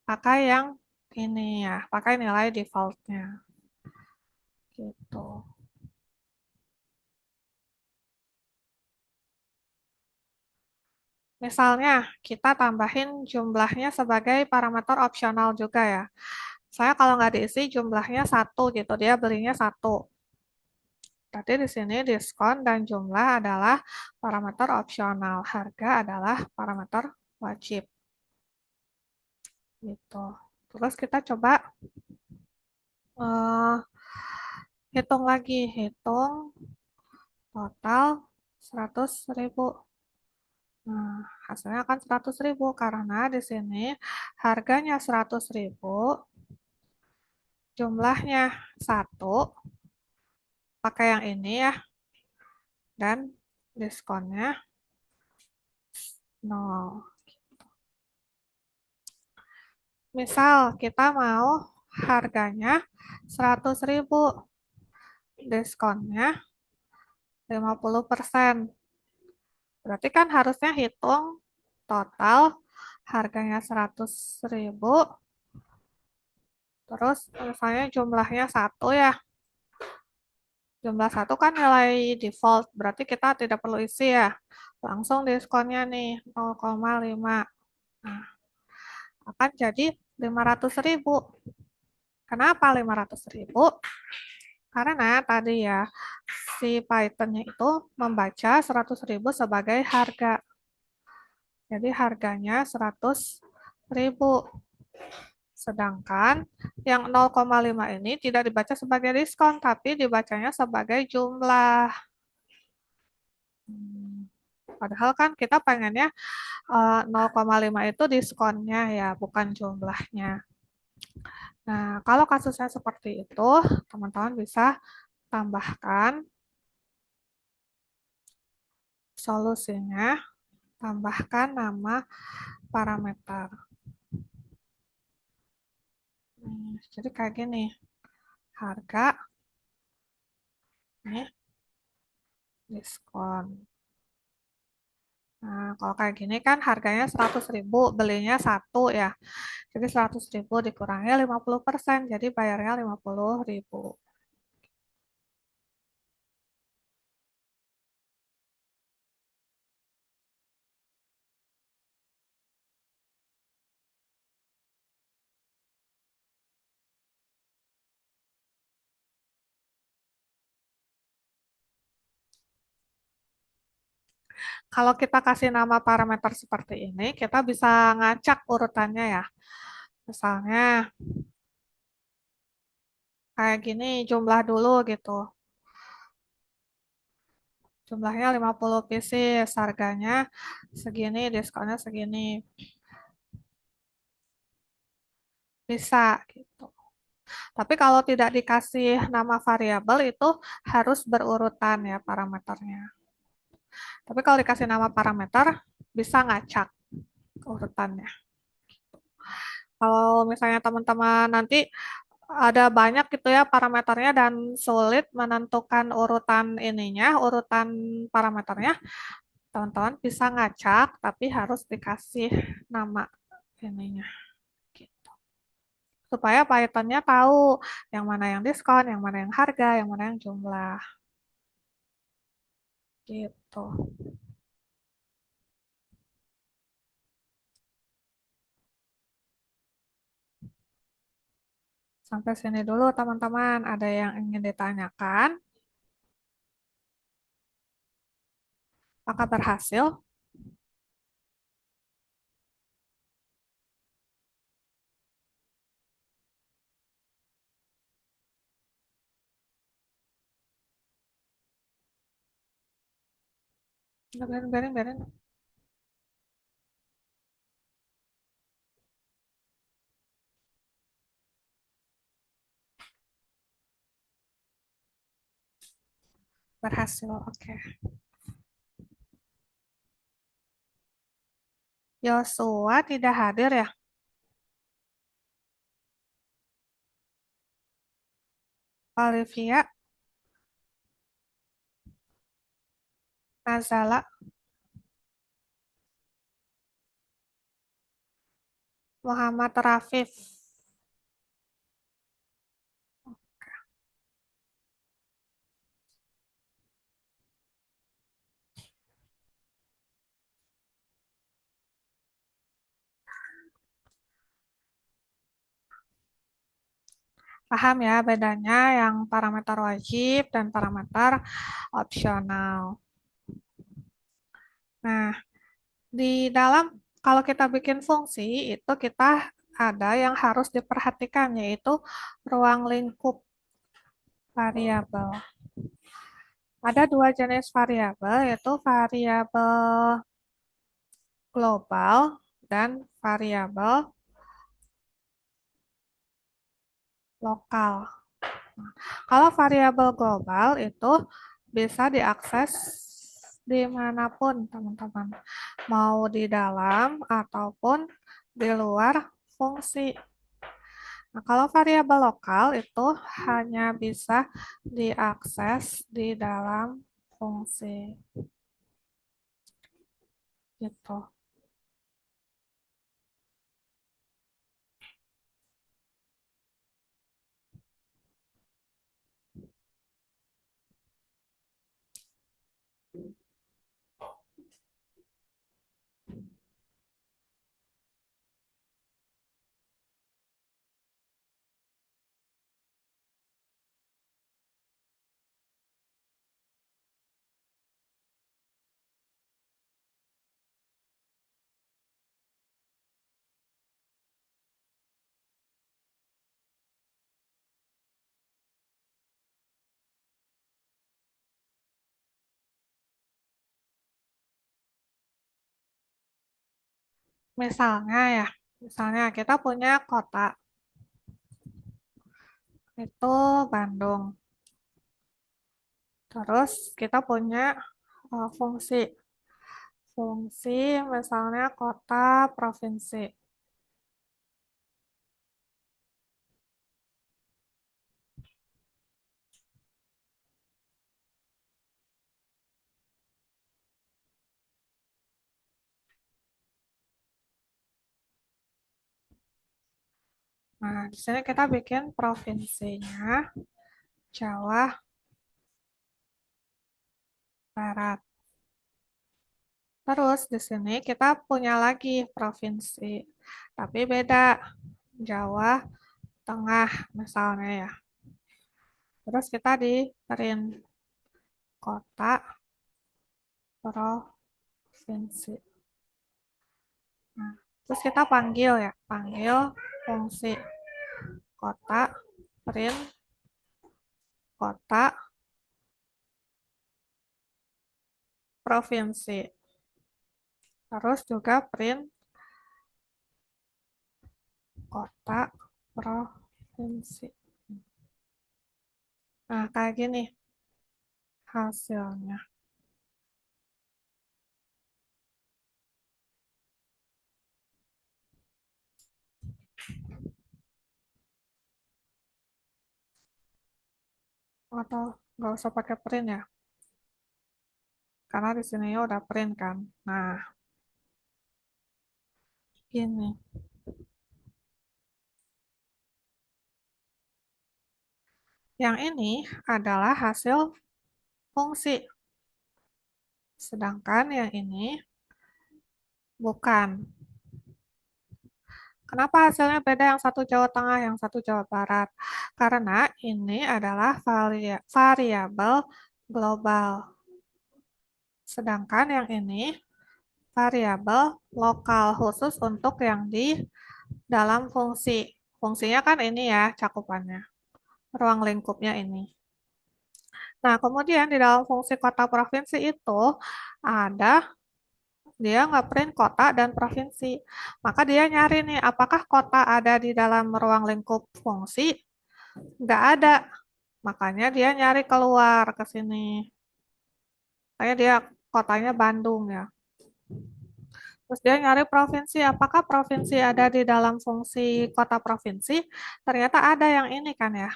pakai yang ini ya, pakai nilai defaultnya. Gitu. Misalnya, kita tambahin jumlahnya sebagai parameter opsional juga ya. Saya kalau nggak diisi jumlahnya satu gitu, dia belinya satu. Berarti di sini diskon dan jumlah adalah parameter opsional, harga adalah parameter wajib gitu. Terus kita coba eh, hitung lagi, hitung total 100.000. Nah, hasilnya akan 100.000 karena di sini harganya 100.000, jumlahnya satu, pakai yang ini ya, dan diskonnya nol. Misal kita mau harganya 100.000, diskonnya 50%. Berarti kan harusnya hitung total harganya 100.000, terus misalnya jumlahnya satu ya. Jumlah satu kan nilai default, berarti kita tidak perlu isi ya. Langsung diskonnya nih 0,5. Nah, akan jadi 500.000. Kenapa 500.000? Karena tadi ya, si Python-nya itu membaca 100.000 sebagai harga. Jadi harganya 100.000. Sedangkan yang 0,5 ini tidak dibaca sebagai diskon, tapi dibacanya sebagai jumlah. Hmm, Padahal kan kita pengennya 0,5 itu diskonnya ya, bukan jumlahnya. Nah, kalau kasusnya seperti itu, teman-teman bisa tambahkan solusinya, tambahkan nama parameter. Jadi kayak gini, harga, ini diskon. Nah, kalau kayak gini kan harganya 100.000, belinya satu ya. Jadi 100.000 dikurangi 50%, jadi bayarnya 50.000. Kalau kita kasih nama parameter seperti ini, kita bisa ngacak urutannya ya. Misalnya kayak gini jumlah dulu gitu. Jumlahnya 50 pieces, harganya segini, diskonnya segini. Bisa gitu. Tapi kalau tidak dikasih nama variabel itu harus berurutan ya parameternya. Tapi kalau dikasih nama parameter bisa ngacak urutannya. Kalau misalnya teman-teman nanti ada banyak gitu ya parameternya dan sulit menentukan urutan ininya, urutan parameternya, teman-teman bisa ngacak tapi harus dikasih nama ininya gitu. Supaya Python-nya tahu yang mana yang diskon, yang mana yang harga, yang mana yang jumlah gitu. Sampai sini dulu teman-teman, ada yang ingin ditanyakan? Apakah berhasil? Biarin, biarin, biarin. Berhasil, oke. Yosua tidak hadir ya? Olivia, Nazala, Muhammad Rafif. Paham ya bedanya yang parameter wajib dan parameter opsional. Nah, di dalam kalau kita bikin fungsi itu kita ada yang harus diperhatikan yaitu ruang lingkup variabel. Ada dua jenis variabel yaitu variabel global dan variabel lokal. Kalau variabel global itu bisa diakses dimanapun teman-teman, mau di dalam ataupun di luar fungsi. Nah, kalau variabel lokal itu hanya bisa diakses di dalam fungsi. Gitu. Misalnya ya, misalnya kita punya kota itu Bandung. Terus kita punya fungsi. Fungsi misalnya kota provinsi. Nah, di sini kita bikin provinsinya Jawa Barat. Terus di sini kita punya lagi provinsi, tapi beda Jawa Tengah misalnya ya. Terus kita di print kota provinsi. Nah, terus kita panggil ya, panggil fungsi kota print kota provinsi. Terus juga print kota provinsi. Nah, kayak gini hasilnya. Atau nggak usah pakai print ya, karena di sini ya udah print kan. Nah, gini. Yang ini adalah hasil fungsi. Sedangkan yang ini bukan. Kenapa hasilnya beda yang satu Jawa Tengah, yang satu Jawa Barat? Karena ini adalah variabel global. Sedangkan yang ini variabel lokal khusus untuk yang di dalam fungsi. Fungsinya kan ini ya cakupannya. Ruang lingkupnya ini. Nah, kemudian di dalam fungsi kota provinsi itu ada dia nggak print kota dan provinsi. Maka dia nyari nih, apakah kota ada di dalam ruang lingkup fungsi? Nggak ada. Makanya dia nyari keluar ke sini. Kayak dia kotanya Bandung ya. Terus dia nyari provinsi, apakah provinsi ada di dalam fungsi kota provinsi? Ternyata ada yang ini kan ya.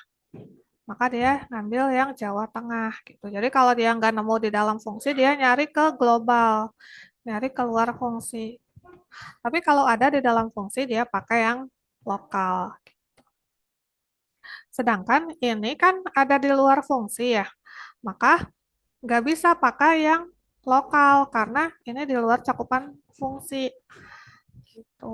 Maka dia ngambil yang Jawa Tengah gitu. Jadi kalau dia nggak nemu di dalam fungsi, dia nyari ke global, nyari keluar fungsi. Tapi kalau ada di dalam fungsi, dia pakai yang lokal. Sedangkan ini kan ada di luar fungsi ya, maka nggak bisa pakai yang lokal karena ini di luar cakupan fungsi. Gitu.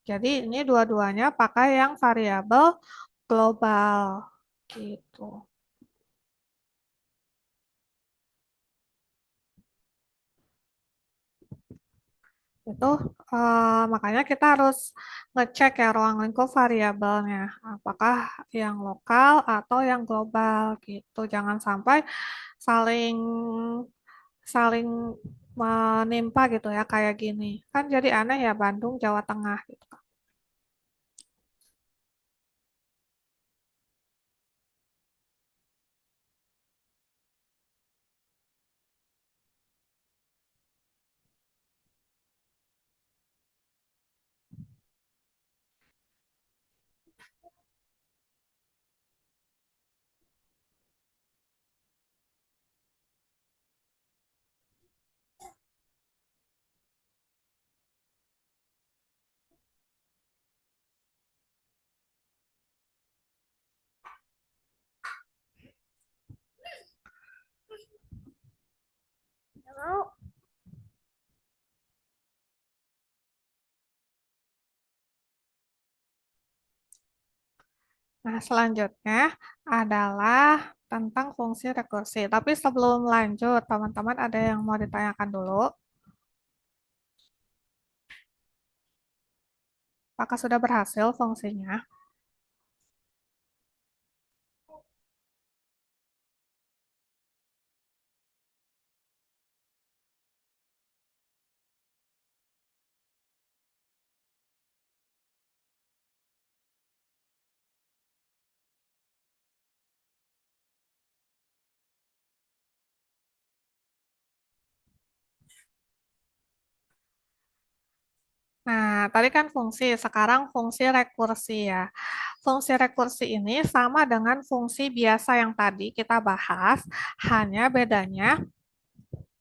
Jadi ini dua-duanya pakai yang variabel global gitu. Itu makanya kita harus ngecek ya ruang lingkup variabelnya, apakah yang lokal atau yang global gitu. Jangan sampai saling saling menimpa gitu ya kayak gini. Kan jadi aneh ya Bandung, Jawa Tengah gitu. Nah, selanjutnya adalah tentang fungsi rekursi. Tapi sebelum lanjut, teman-teman ada yang mau ditanyakan dulu? Apakah sudah berhasil fungsinya? Nah, tadi kan fungsi, sekarang fungsi rekursi ya. Fungsi rekursi ini sama dengan fungsi biasa yang tadi kita bahas, hanya bedanya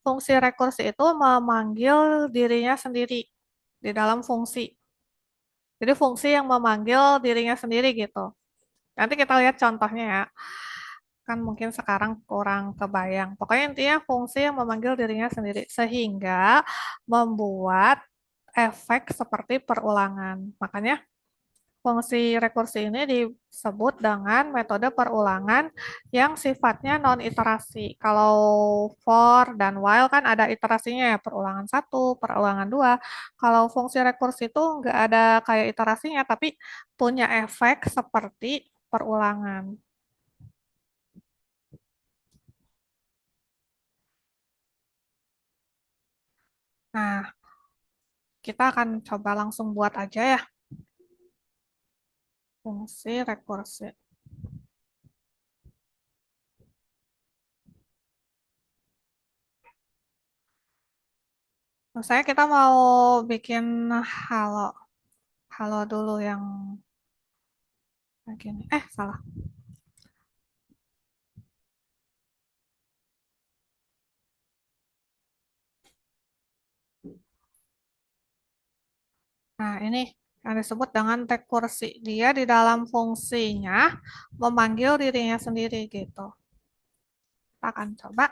fungsi rekursi itu memanggil dirinya sendiri di dalam fungsi. Jadi fungsi yang memanggil dirinya sendiri gitu. Nanti kita lihat contohnya ya. Kan mungkin sekarang kurang kebayang. Pokoknya intinya fungsi yang memanggil dirinya sendiri sehingga membuat efek seperti perulangan. Makanya fungsi rekursi ini disebut dengan metode perulangan yang sifatnya non-iterasi. Kalau for dan while kan ada iterasinya ya, perulangan satu, perulangan dua. Kalau fungsi rekursi itu nggak ada kayak iterasinya, tapi punya efek seperti perulangan. Nah, kita akan coba langsung buat aja ya fungsi rekursi. Misalnya kita mau bikin halo, halo dulu yang gini. Salah. Nah, ini yang disebut dengan rekursi. Dia di dalam fungsinya memanggil dirinya sendiri gitu. Kita akan coba.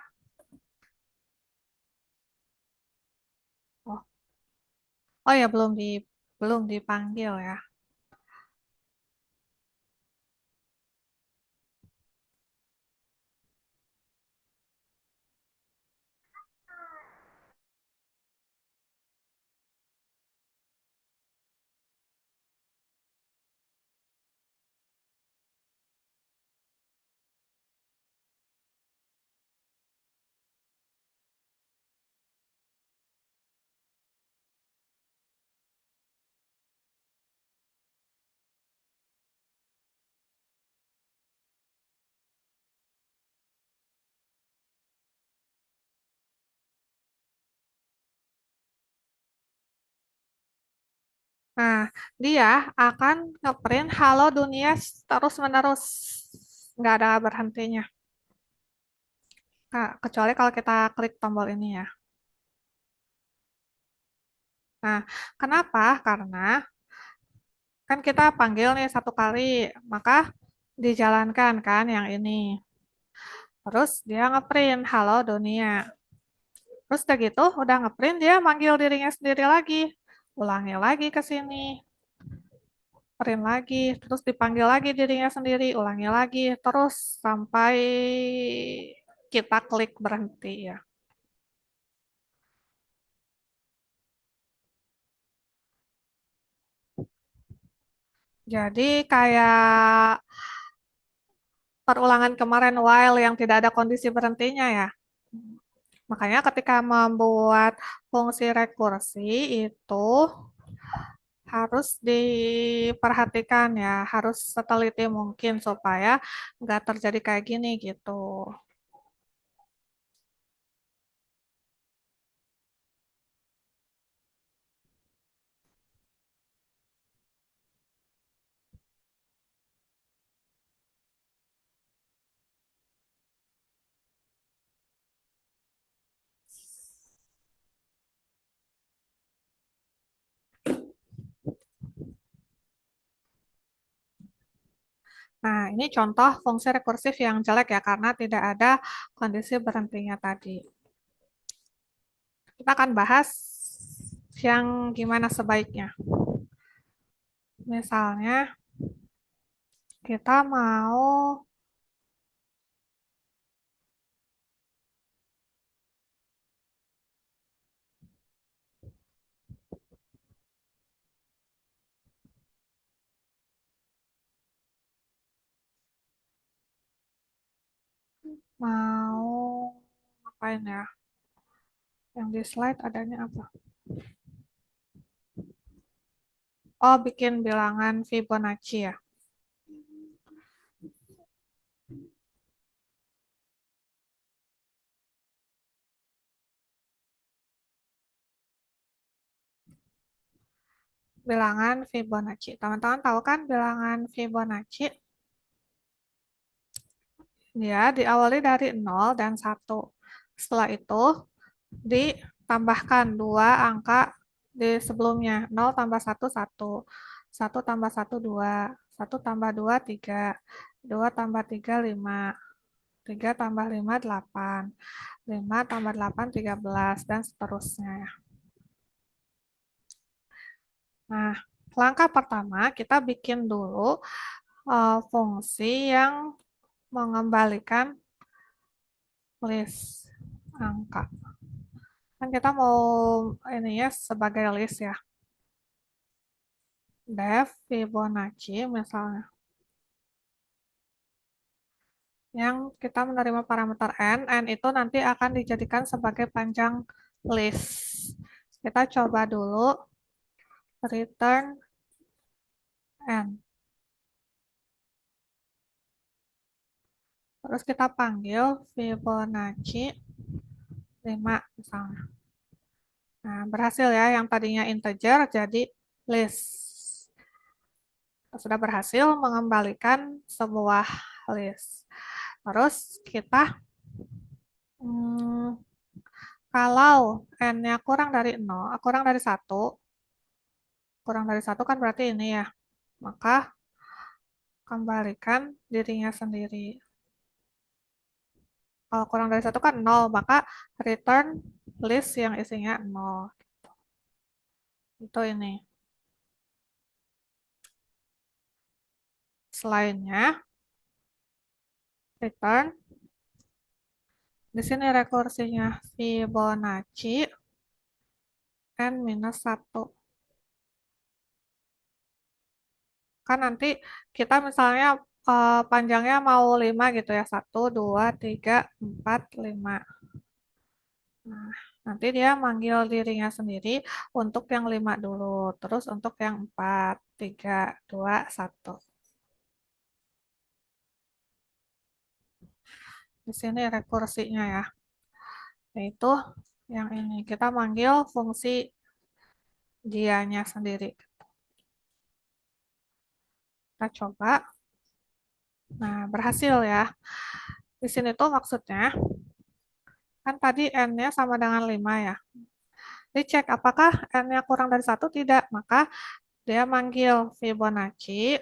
Oh, oh ya belum dipanggil ya. Nah, dia akan ngeprint halo dunia terus menerus, nggak ada berhentinya. Kecuali kalau kita klik tombol ini ya. Nah, kenapa? Karena kan kita panggil nih satu kali, maka dijalankan kan yang ini. Terus dia ngeprint halo dunia. Terus udah gitu, udah ngeprint dia manggil dirinya sendiri lagi. Ulangi lagi ke sini. print lagi, terus dipanggil lagi dirinya sendiri, ulangi lagi, terus sampai kita klik berhenti ya. Jadi kayak perulangan kemarin while yang tidak ada kondisi berhentinya ya. Makanya ketika membuat fungsi rekursi itu harus diperhatikan ya, harus seteliti mungkin supaya nggak terjadi kayak gini gitu. Nah, ini contoh fungsi rekursif yang jelek ya, karena tidak ada kondisi berhentinya tadi. Kita akan bahas yang gimana sebaiknya. Misalnya, kita mau ngapain ya? Yang di slide adanya apa? Oh, bikin bilangan Fibonacci ya. Bilangan Fibonacci. Teman-teman tahu kan bilangan Fibonacci? Dia diawali dari 0 dan 1. Setelah itu ditambahkan dua angka di sebelumnya. 0 tambah 1, 1. 1 tambah 1, 2. 1 tambah 2, 3. 2 tambah 3, 5. 3 tambah 5, 8. 5 tambah 8, 13. Dan seterusnya ya. Nah, langkah pertama kita bikin dulu fungsi yang mengembalikan list angka. Kan kita mau ini ya sebagai list ya. Def Fibonacci misalnya. Yang kita menerima parameter n itu nanti akan dijadikan sebagai panjang list. Kita coba dulu return n. Terus kita panggil Fibonacci 5 misalnya. Nah, berhasil ya yang tadinya integer jadi list. Sudah berhasil mengembalikan sebuah list. Terus kita hmm, kalau n-nya kurang dari 0, kurang dari 1, kurang dari 1 kan berarti ini ya. Maka kembalikan dirinya sendiri. Kalau kurang dari 1 kan 0, maka return list yang isinya 0. Itu ini. Selainnya, return. Di sini rekursinya Fibonacci n minus 1. Kan nanti kita misalnya panjangnya mau 5 gitu ya. 1, 2, 3, 4, 5. Nah, nanti dia manggil dirinya sendiri untuk yang 5 dulu. Terus untuk yang 4, 3, 2, 1. Di sini rekursinya ya. Yaitu yang ini. Kita manggil fungsi dianya sendiri. Kita coba. Nah, berhasil ya. Di sini tuh maksudnya, kan tadi n-nya sama dengan 5 ya. Dicek apakah n-nya kurang dari 1, tidak. Maka dia manggil Fibonacci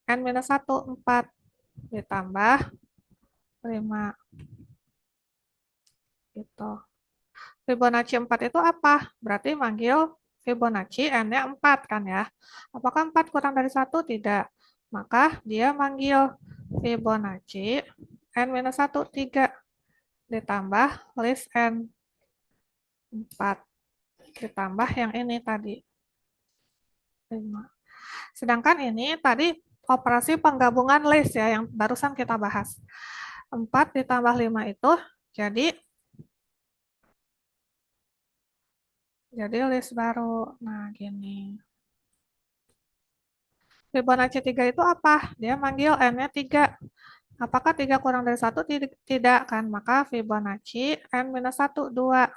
n minus 1, 4. Ditambah 5. Gitu. Fibonacci 4 itu apa? Berarti manggil Fibonacci N-nya 4 kan ya. Apakah 4 kurang dari satu? Tidak. Maka dia manggil Fibonacci N minus 1, 3. Ditambah list N 4. Ditambah yang ini tadi, 5. Sedangkan ini tadi operasi penggabungan list ya, yang barusan kita bahas. 4 ditambah 5 itu jadi list baru. Nah, gini. Fibonacci 3 itu apa? Dia manggil N-nya 3. Apakah 3 kurang dari satu? Tidak kan? Maka Fibonacci N minus 1, 2.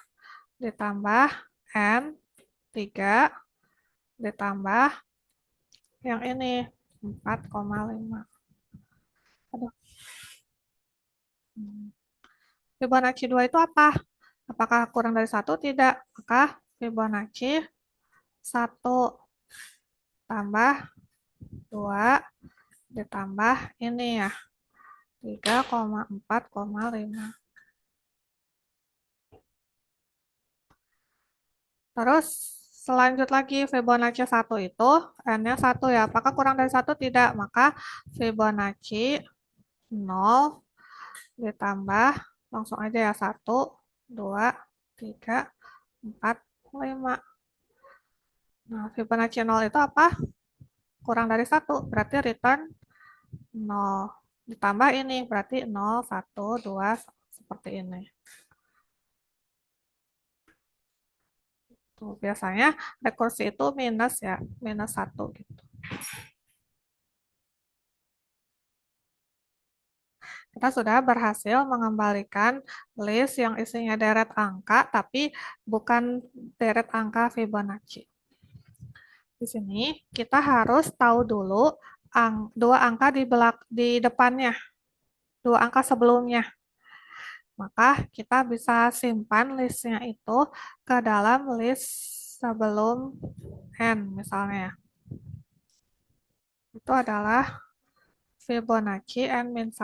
Ditambah N 3. Ditambah yang ini 4,5. Aduh. Fibonacci 2 itu apa? Apakah kurang dari satu? Tidak. Maka Fibonacci 1 tambah 2 ditambah ini ya, 3,4,5. Terus selanjut lagi Fibonacci 1 itu N-nya 1 ya. Apakah kurang dari satu? Tidak. Maka Fibonacci 0 ditambah langsung aja ya, 1, 2, 3, 4, 5. Nah, Fibonacci 0 itu apa? Kurang dari satu, berarti return 0. Ditambah ini, berarti 0, 1, 2, seperti ini. Tuh, biasanya rekursi itu minus ya, minus 1 gitu. Kita sudah berhasil mengembalikan list yang isinya deret angka, tapi bukan deret angka Fibonacci. Di sini kita harus tahu dulu dua angka di depannya, dua angka sebelumnya. Maka kita bisa simpan listnya itu ke dalam list sebelum N misalnya. Itu adalah Fibonacci N-1.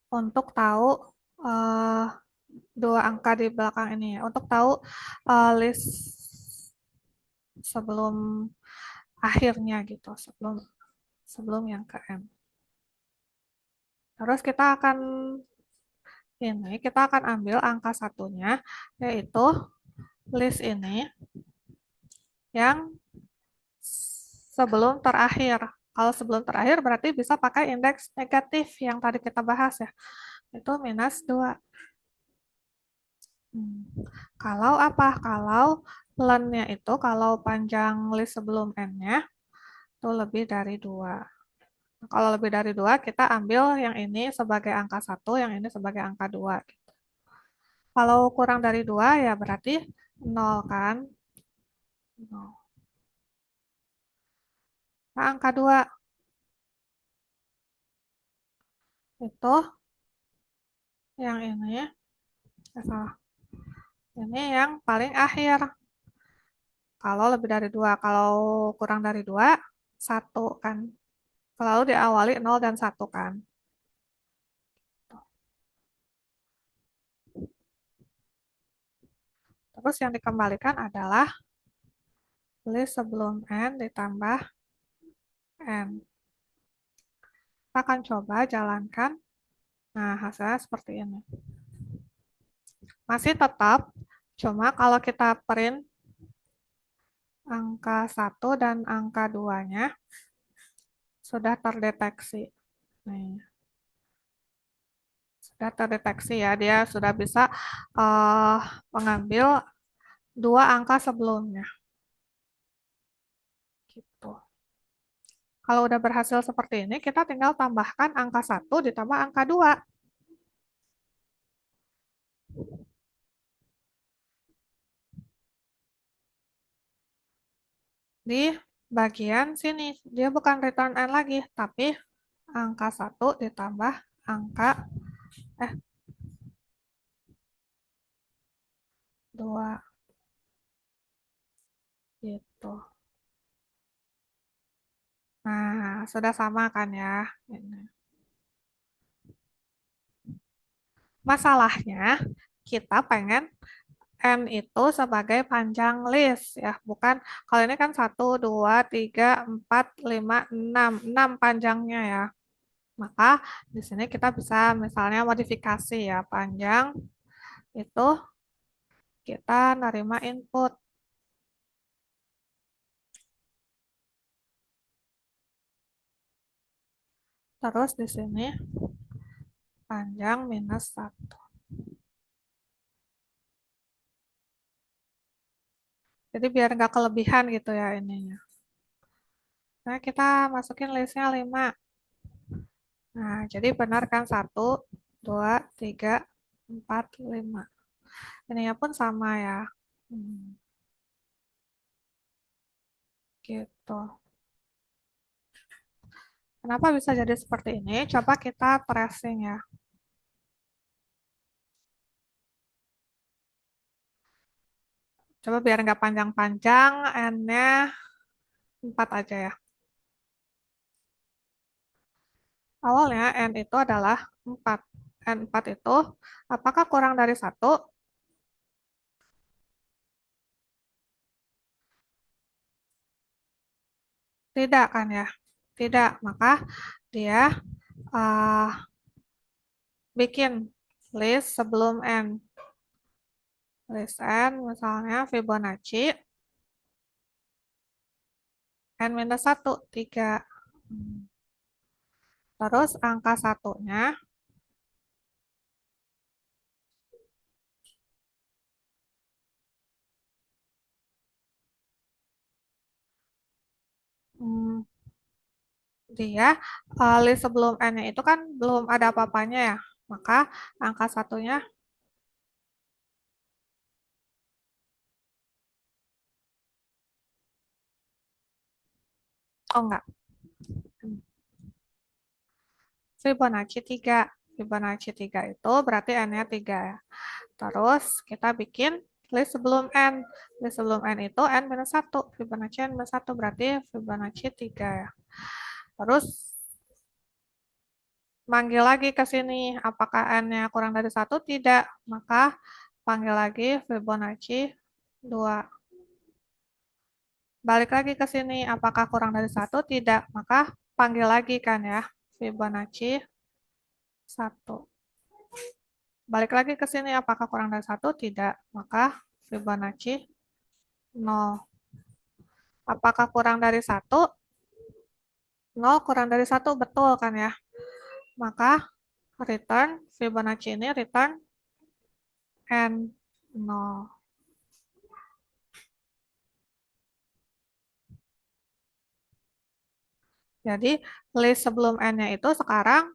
Untuk tahu eh, dua angka di belakang ini ya. Untuk tahu list sebelum akhirnya gitu, sebelum sebelum yang ke M. Terus kita akan ambil angka satunya, yaitu list ini yang sebelum terakhir. Kalau sebelum terakhir berarti bisa pakai indeks negatif yang tadi kita bahas ya. Itu minus 2. Kalau apa? Kalau lennya itu, kalau panjang list sebelum n-nya itu lebih dari 2. Kalau lebih dari 2, kita ambil yang ini sebagai angka 1, yang ini sebagai angka 2. Kalau kurang dari 2, ya berarti 0 kan? 0. Nah, angka 2 itu yang ini, salah. Ini yang paling akhir. Kalau lebih dari 2, kalau kurang dari 2, 1 kan. Selalu diawali 0 dan 1 kan. Terus yang dikembalikan adalah list sebelum N ditambah N. Kita akan coba jalankan. Nah, hasilnya seperti ini. Masih tetap, cuma kalau kita print angka 1 dan angka 2-nya sudah terdeteksi. Nih, sudah terdeteksi ya, dia sudah bisa uh, mengambil dua angka sebelumnya. Gitu. Kalau udah berhasil seperti ini, kita tinggal tambahkan angka 1 ditambah angka 2. Di bagian sini, dia bukan return n lagi, tapi angka 1 ditambah angka 2. Gitu. Nah, sudah sama kan ya? Ini. Masalahnya, kita pengen N itu sebagai panjang list ya, bukan kalau ini kan 1, 2, 3, 4, 5, 6, 6 panjangnya ya. Maka di sini kita bisa misalnya modifikasi ya, panjang itu kita nerima input. Terus di sini panjang -1. Jadi biar nggak kelebihan gitu ya ininya. Nah, kita masukin listnya 5. Nah, jadi benar kan 1, 2, 3, 4, 5. Ininya pun sama ya. Hmm, gitu. Kenapa bisa jadi seperti ini? Coba kita tracing ya. Coba biar nggak panjang-panjang, N-nya 4 aja ya. Awalnya N itu adalah 4. N4 itu apakah kurang dari 1? Tidak kan ya? Tidak. Maka dia uh, bikin list sebelum N. List N misalnya Fibonacci N-1, 3. Terus angka satunya, hmm, dia list sebelum N-nya itu kan belum ada apa-apanya ya. Maka angka satunya, oh enggak, Fibonacci 3. Fibonacci 3 itu berarti N-nya 3 ya. Terus kita bikin list sebelum N. List sebelum N itu N-1. Fibonacci N-1 berarti Fibonacci 3 ya. Terus manggil lagi ke sini. Apakah N-nya kurang dari 1? Tidak. Maka panggil lagi Fibonacci 2. Balik lagi ke sini. Apakah kurang dari 1? Tidak. Maka panggil lagi kan ya. Fibonacci 1. Balik lagi ke sini. Apakah kurang dari 1? Tidak. Maka Fibonacci 0. Apakah kurang dari 1? 0 kurang dari 1. Betul kan ya. Maka return Fibonacci ini return N 0. Jadi list sebelum N-nya itu sekarang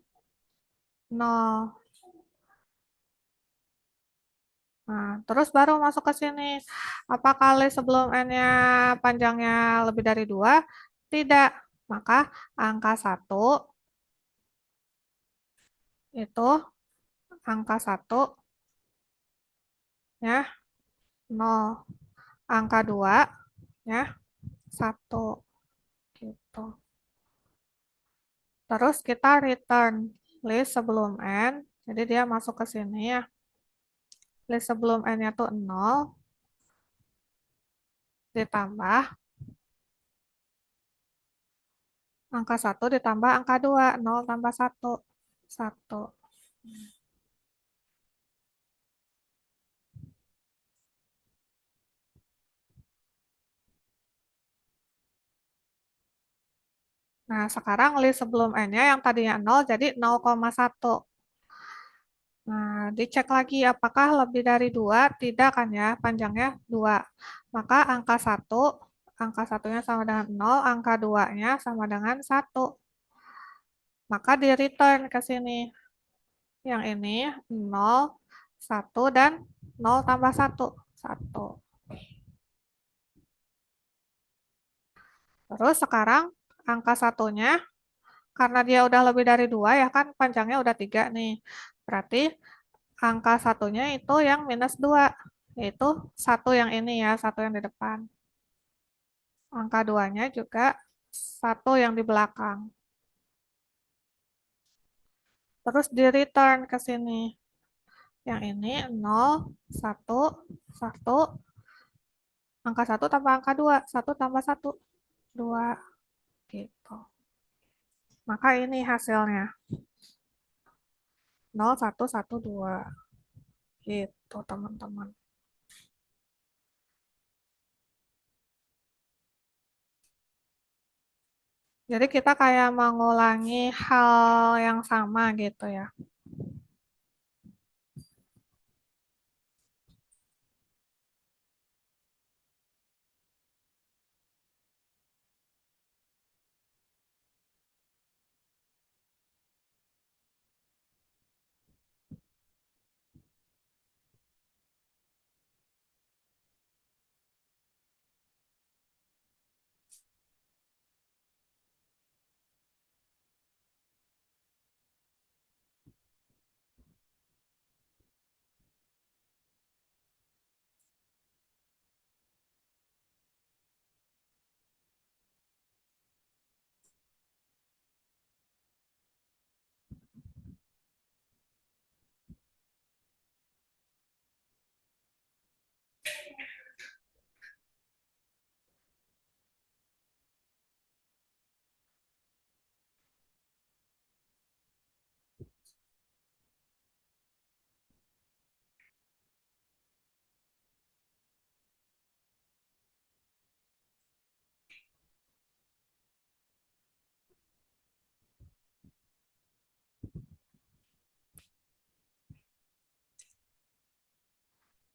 0. Nah, terus baru masuk ke sini. Apakah list sebelum N-nya panjangnya lebih dari 2? Tidak. Maka angka 1 itu angka 1 ya 0. Angka 2 ya 1 gitu. Terus kita return list sebelum N. Jadi dia masuk ke sini ya. List sebelum N-nya tuh 0 ditambah angka 1 ditambah angka 2. 0 tambah 1. 1. Nah, sekarang list sebelum N-nya yang tadinya 0 jadi 0,1. Nah, dicek lagi apakah lebih dari 2? Tidak kan ya, panjangnya 2. Maka angka satunya sama dengan 0, angka 2-nya sama dengan 1. Maka di return ke sini. Yang ini 0, 1, dan 0 tambah 1. 1. Terus sekarang angka satunya, karena dia udah lebih dari 2 ya kan, panjangnya udah 3 nih. Berarti angka satunya itu yang -2, yaitu 1 yang ini ya, 1 yang di depan. Angka 2-nya juga 1 yang di belakang. Terus di return ke sini. Yang ini 0, 1, 1, angka 1 tambah angka 2, 1 tambah 1, 2, gitu. Maka ini hasilnya 0, 1, 1, 2, gitu teman-teman. Jadi kita kayak mengulangi hal yang sama gitu ya.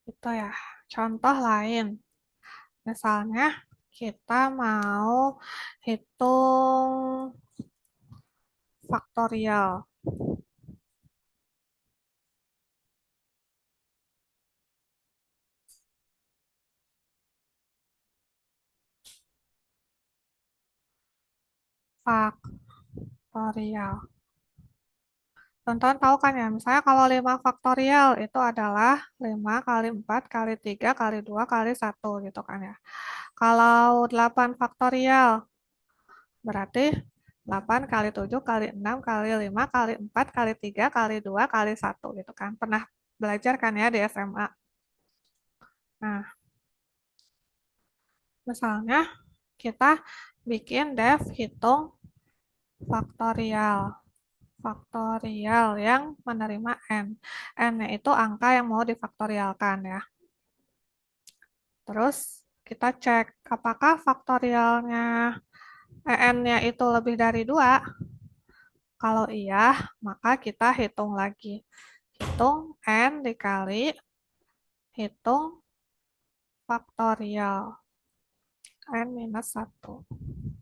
Itu ya. Contoh lain. Misalnya kita mau hitung faktorial. Faktorial. Tonton tahu kan ya, misalnya kalau 5 faktorial itu adalah 5 kali 4 kali 3 kali 2 kali 1 gitu kan ya. Kalau 8 faktorial berarti 8 kali 7 kali 6 kali 5 kali 4 kali 3 kali 2 kali 1 gitu kan. Pernah belajar kan ya di SMA. Nah, misalnya kita bikin dev hitung faktorial. Faktorial yang menerima n. N-nya itu angka yang mau difaktorialkan ya. Terus kita cek apakah faktorialnya n-nya itu lebih dari 2. Kalau iya, maka kita hitung lagi. Hitung n dikali hitung faktorial n minus 1.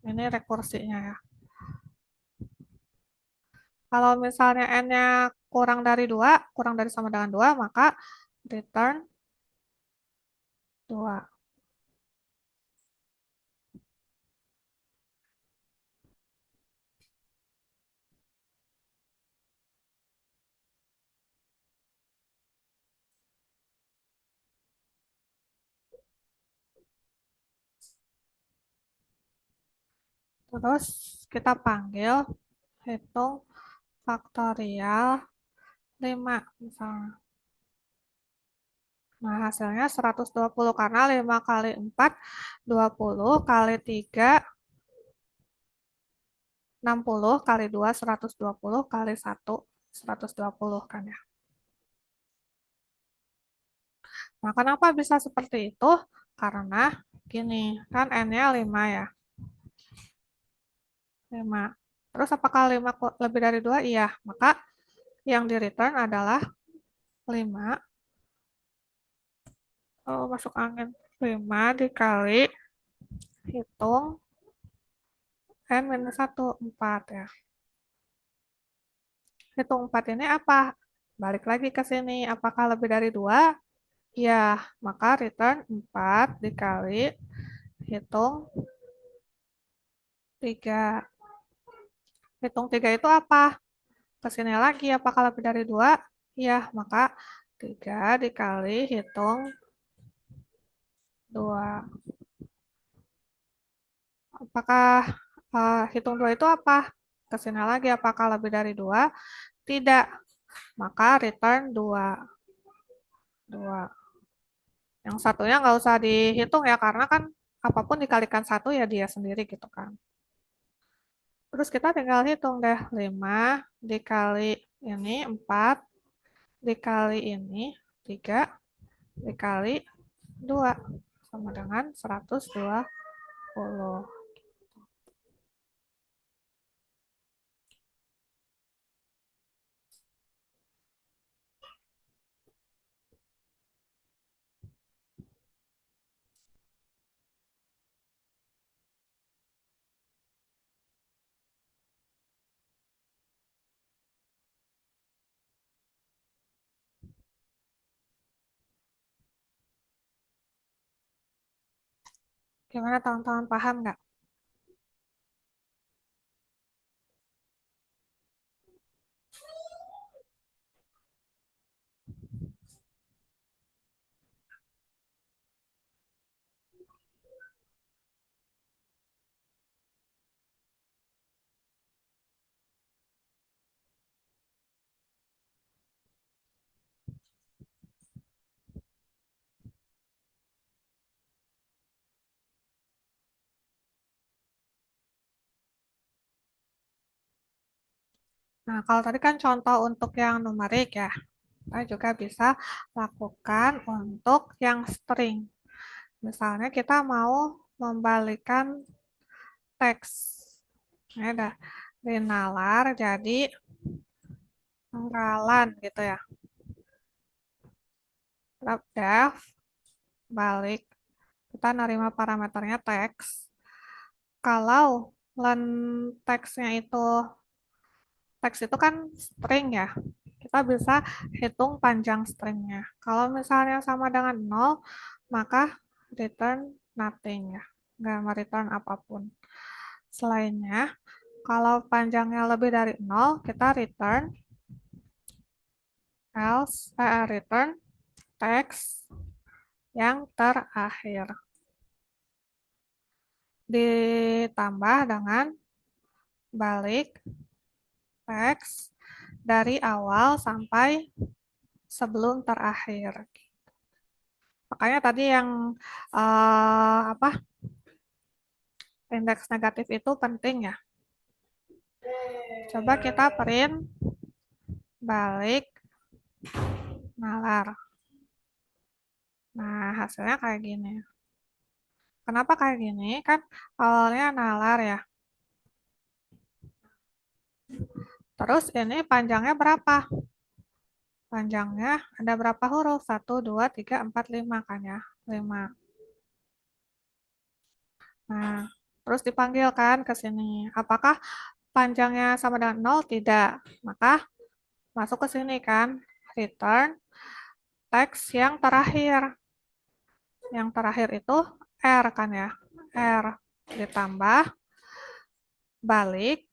Ini rekursinya ya. Kalau misalnya n-nya kurang dari 2, kurang dari sama dengan 2, maka return 2. Terus kita panggil hitung faktorial 5 misalnya. Nah, hasilnya 120 karena 5 kali 4, 20 kali 3, 60 kali 2, 120 kali 1, 120 kan ya. Nah, kenapa bisa seperti itu? Karena gini, kan N-nya 5 ya. 5. Terus apakah 5 lebih dari 2? Iya, maka yang di return adalah 5. Oh, masuk angin. 5 dikali hitung N minus 1, 4 ya. Hitung 4 ini apa? Balik lagi ke sini. Apakah lebih dari 2? Ya, maka return 4 dikali hitung 3. Hitung 3 itu apa? Ke sini lagi, apakah lebih dari 2? Ya, maka 3 dikali hitung 2. Apakah hitung 2 itu apa? Ke sini lagi, apakah lebih dari 2? Tidak, maka return 2. 2. Yang satunya nggak usah dihitung ya, karena kan apapun dikalikan 1 ya dia sendiri gitu kan. Terus kita tinggal hitung deh, 5 dikali ini 4, dikali ini 3, dikali 2, sama dengan 120. Gimana teman-teman, paham nggak? Nah, kalau tadi kan contoh untuk yang numerik ya. Kita juga bisa lakukan untuk yang string. Misalnya kita mau membalikan teks. Ini ada dinalar jadi penggalan gitu ya. Def balik. Kita nerima parameternya teks. Kalau len teksnya itu teks itu kan string ya. Kita bisa hitung panjang stringnya. Kalau misalnya sama dengan 0, maka return nothing ya. Nggak mereturn apapun. Selainnya, kalau panjangnya lebih dari 0, kita return teks yang terakhir. Ditambah dengan balik teks dari awal sampai sebelum terakhir. Makanya tadi yang apa indeks negatif itu penting ya. Coba kita print balik nalar. Nah, hasilnya kayak gini. Kenapa kayak gini? Kan awalnya nalar ya. Terus ini panjangnya berapa? Panjangnya ada berapa huruf? 1, 2, 3, 4, 5 kan ya. 5. Nah, terus dipanggil kan ke sini. Apakah panjangnya sama dengan 0? Tidak. Maka masuk ke sini kan. Return teks yang terakhir. Yang terakhir itu R kan ya. R ditambah balik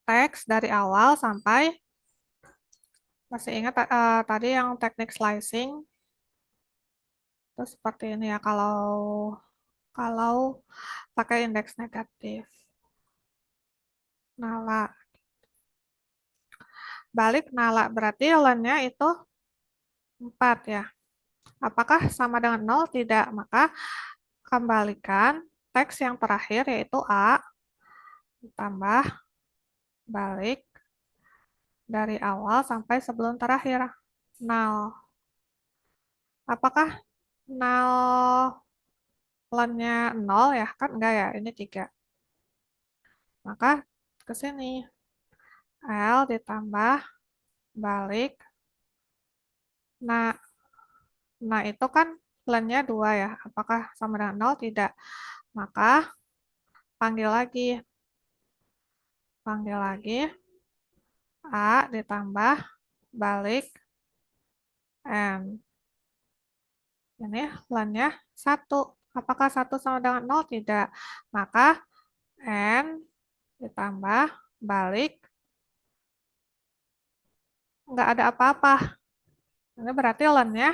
teks dari awal sampai, masih ingat tadi yang teknik slicing itu seperti ini ya kalau kalau pakai indeks negatif. Nala. Balik nala berarti lennya itu 4 ya. Apakah sama dengan 0? Tidak. Maka kembalikan teks yang terakhir yaitu A ditambah balik dari awal sampai sebelum terakhir 0. Apakah 0 lennya 0 ya? Kan enggak ya, ini 3. Maka ke sini L ditambah balik. Nah, nah itu kan lennya 2 ya. Apakah sama dengan 0? Tidak. Maka panggil lagi. Panggil lagi. A ditambah balik N. Ini lennya 1. Apakah 1 sama dengan 0? Tidak. Maka N ditambah balik. Nggak ada apa-apa. Ini berarti lennya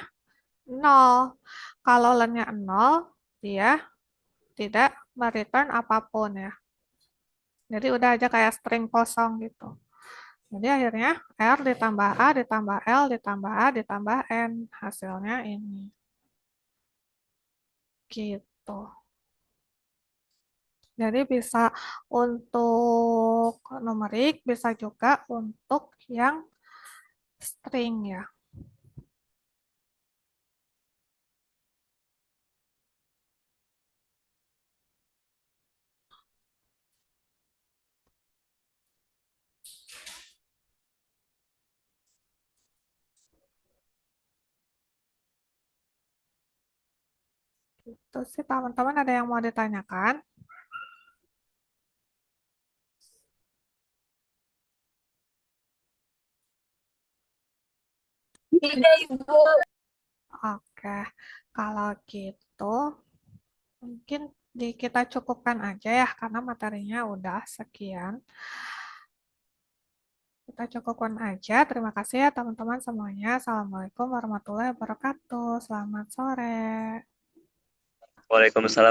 0. Kalau lennya 0, dia tidak mereturn apapun ya. Jadi udah aja kayak string kosong gitu. Jadi akhirnya R ditambah A ditambah L ditambah A ditambah N. Hasilnya ini. Gitu. Jadi bisa untuk numerik, bisa juga untuk yang string ya. Itu sih teman-teman ada yang mau ditanyakan? Tidak, Ibu. Oke, kalau gitu mungkin kita cukupkan aja ya karena materinya udah sekian. Kita cukupkan aja. Terima kasih ya teman-teman semuanya. Assalamualaikum warahmatullahi wabarakatuh. Selamat sore. Waalaikumsalam.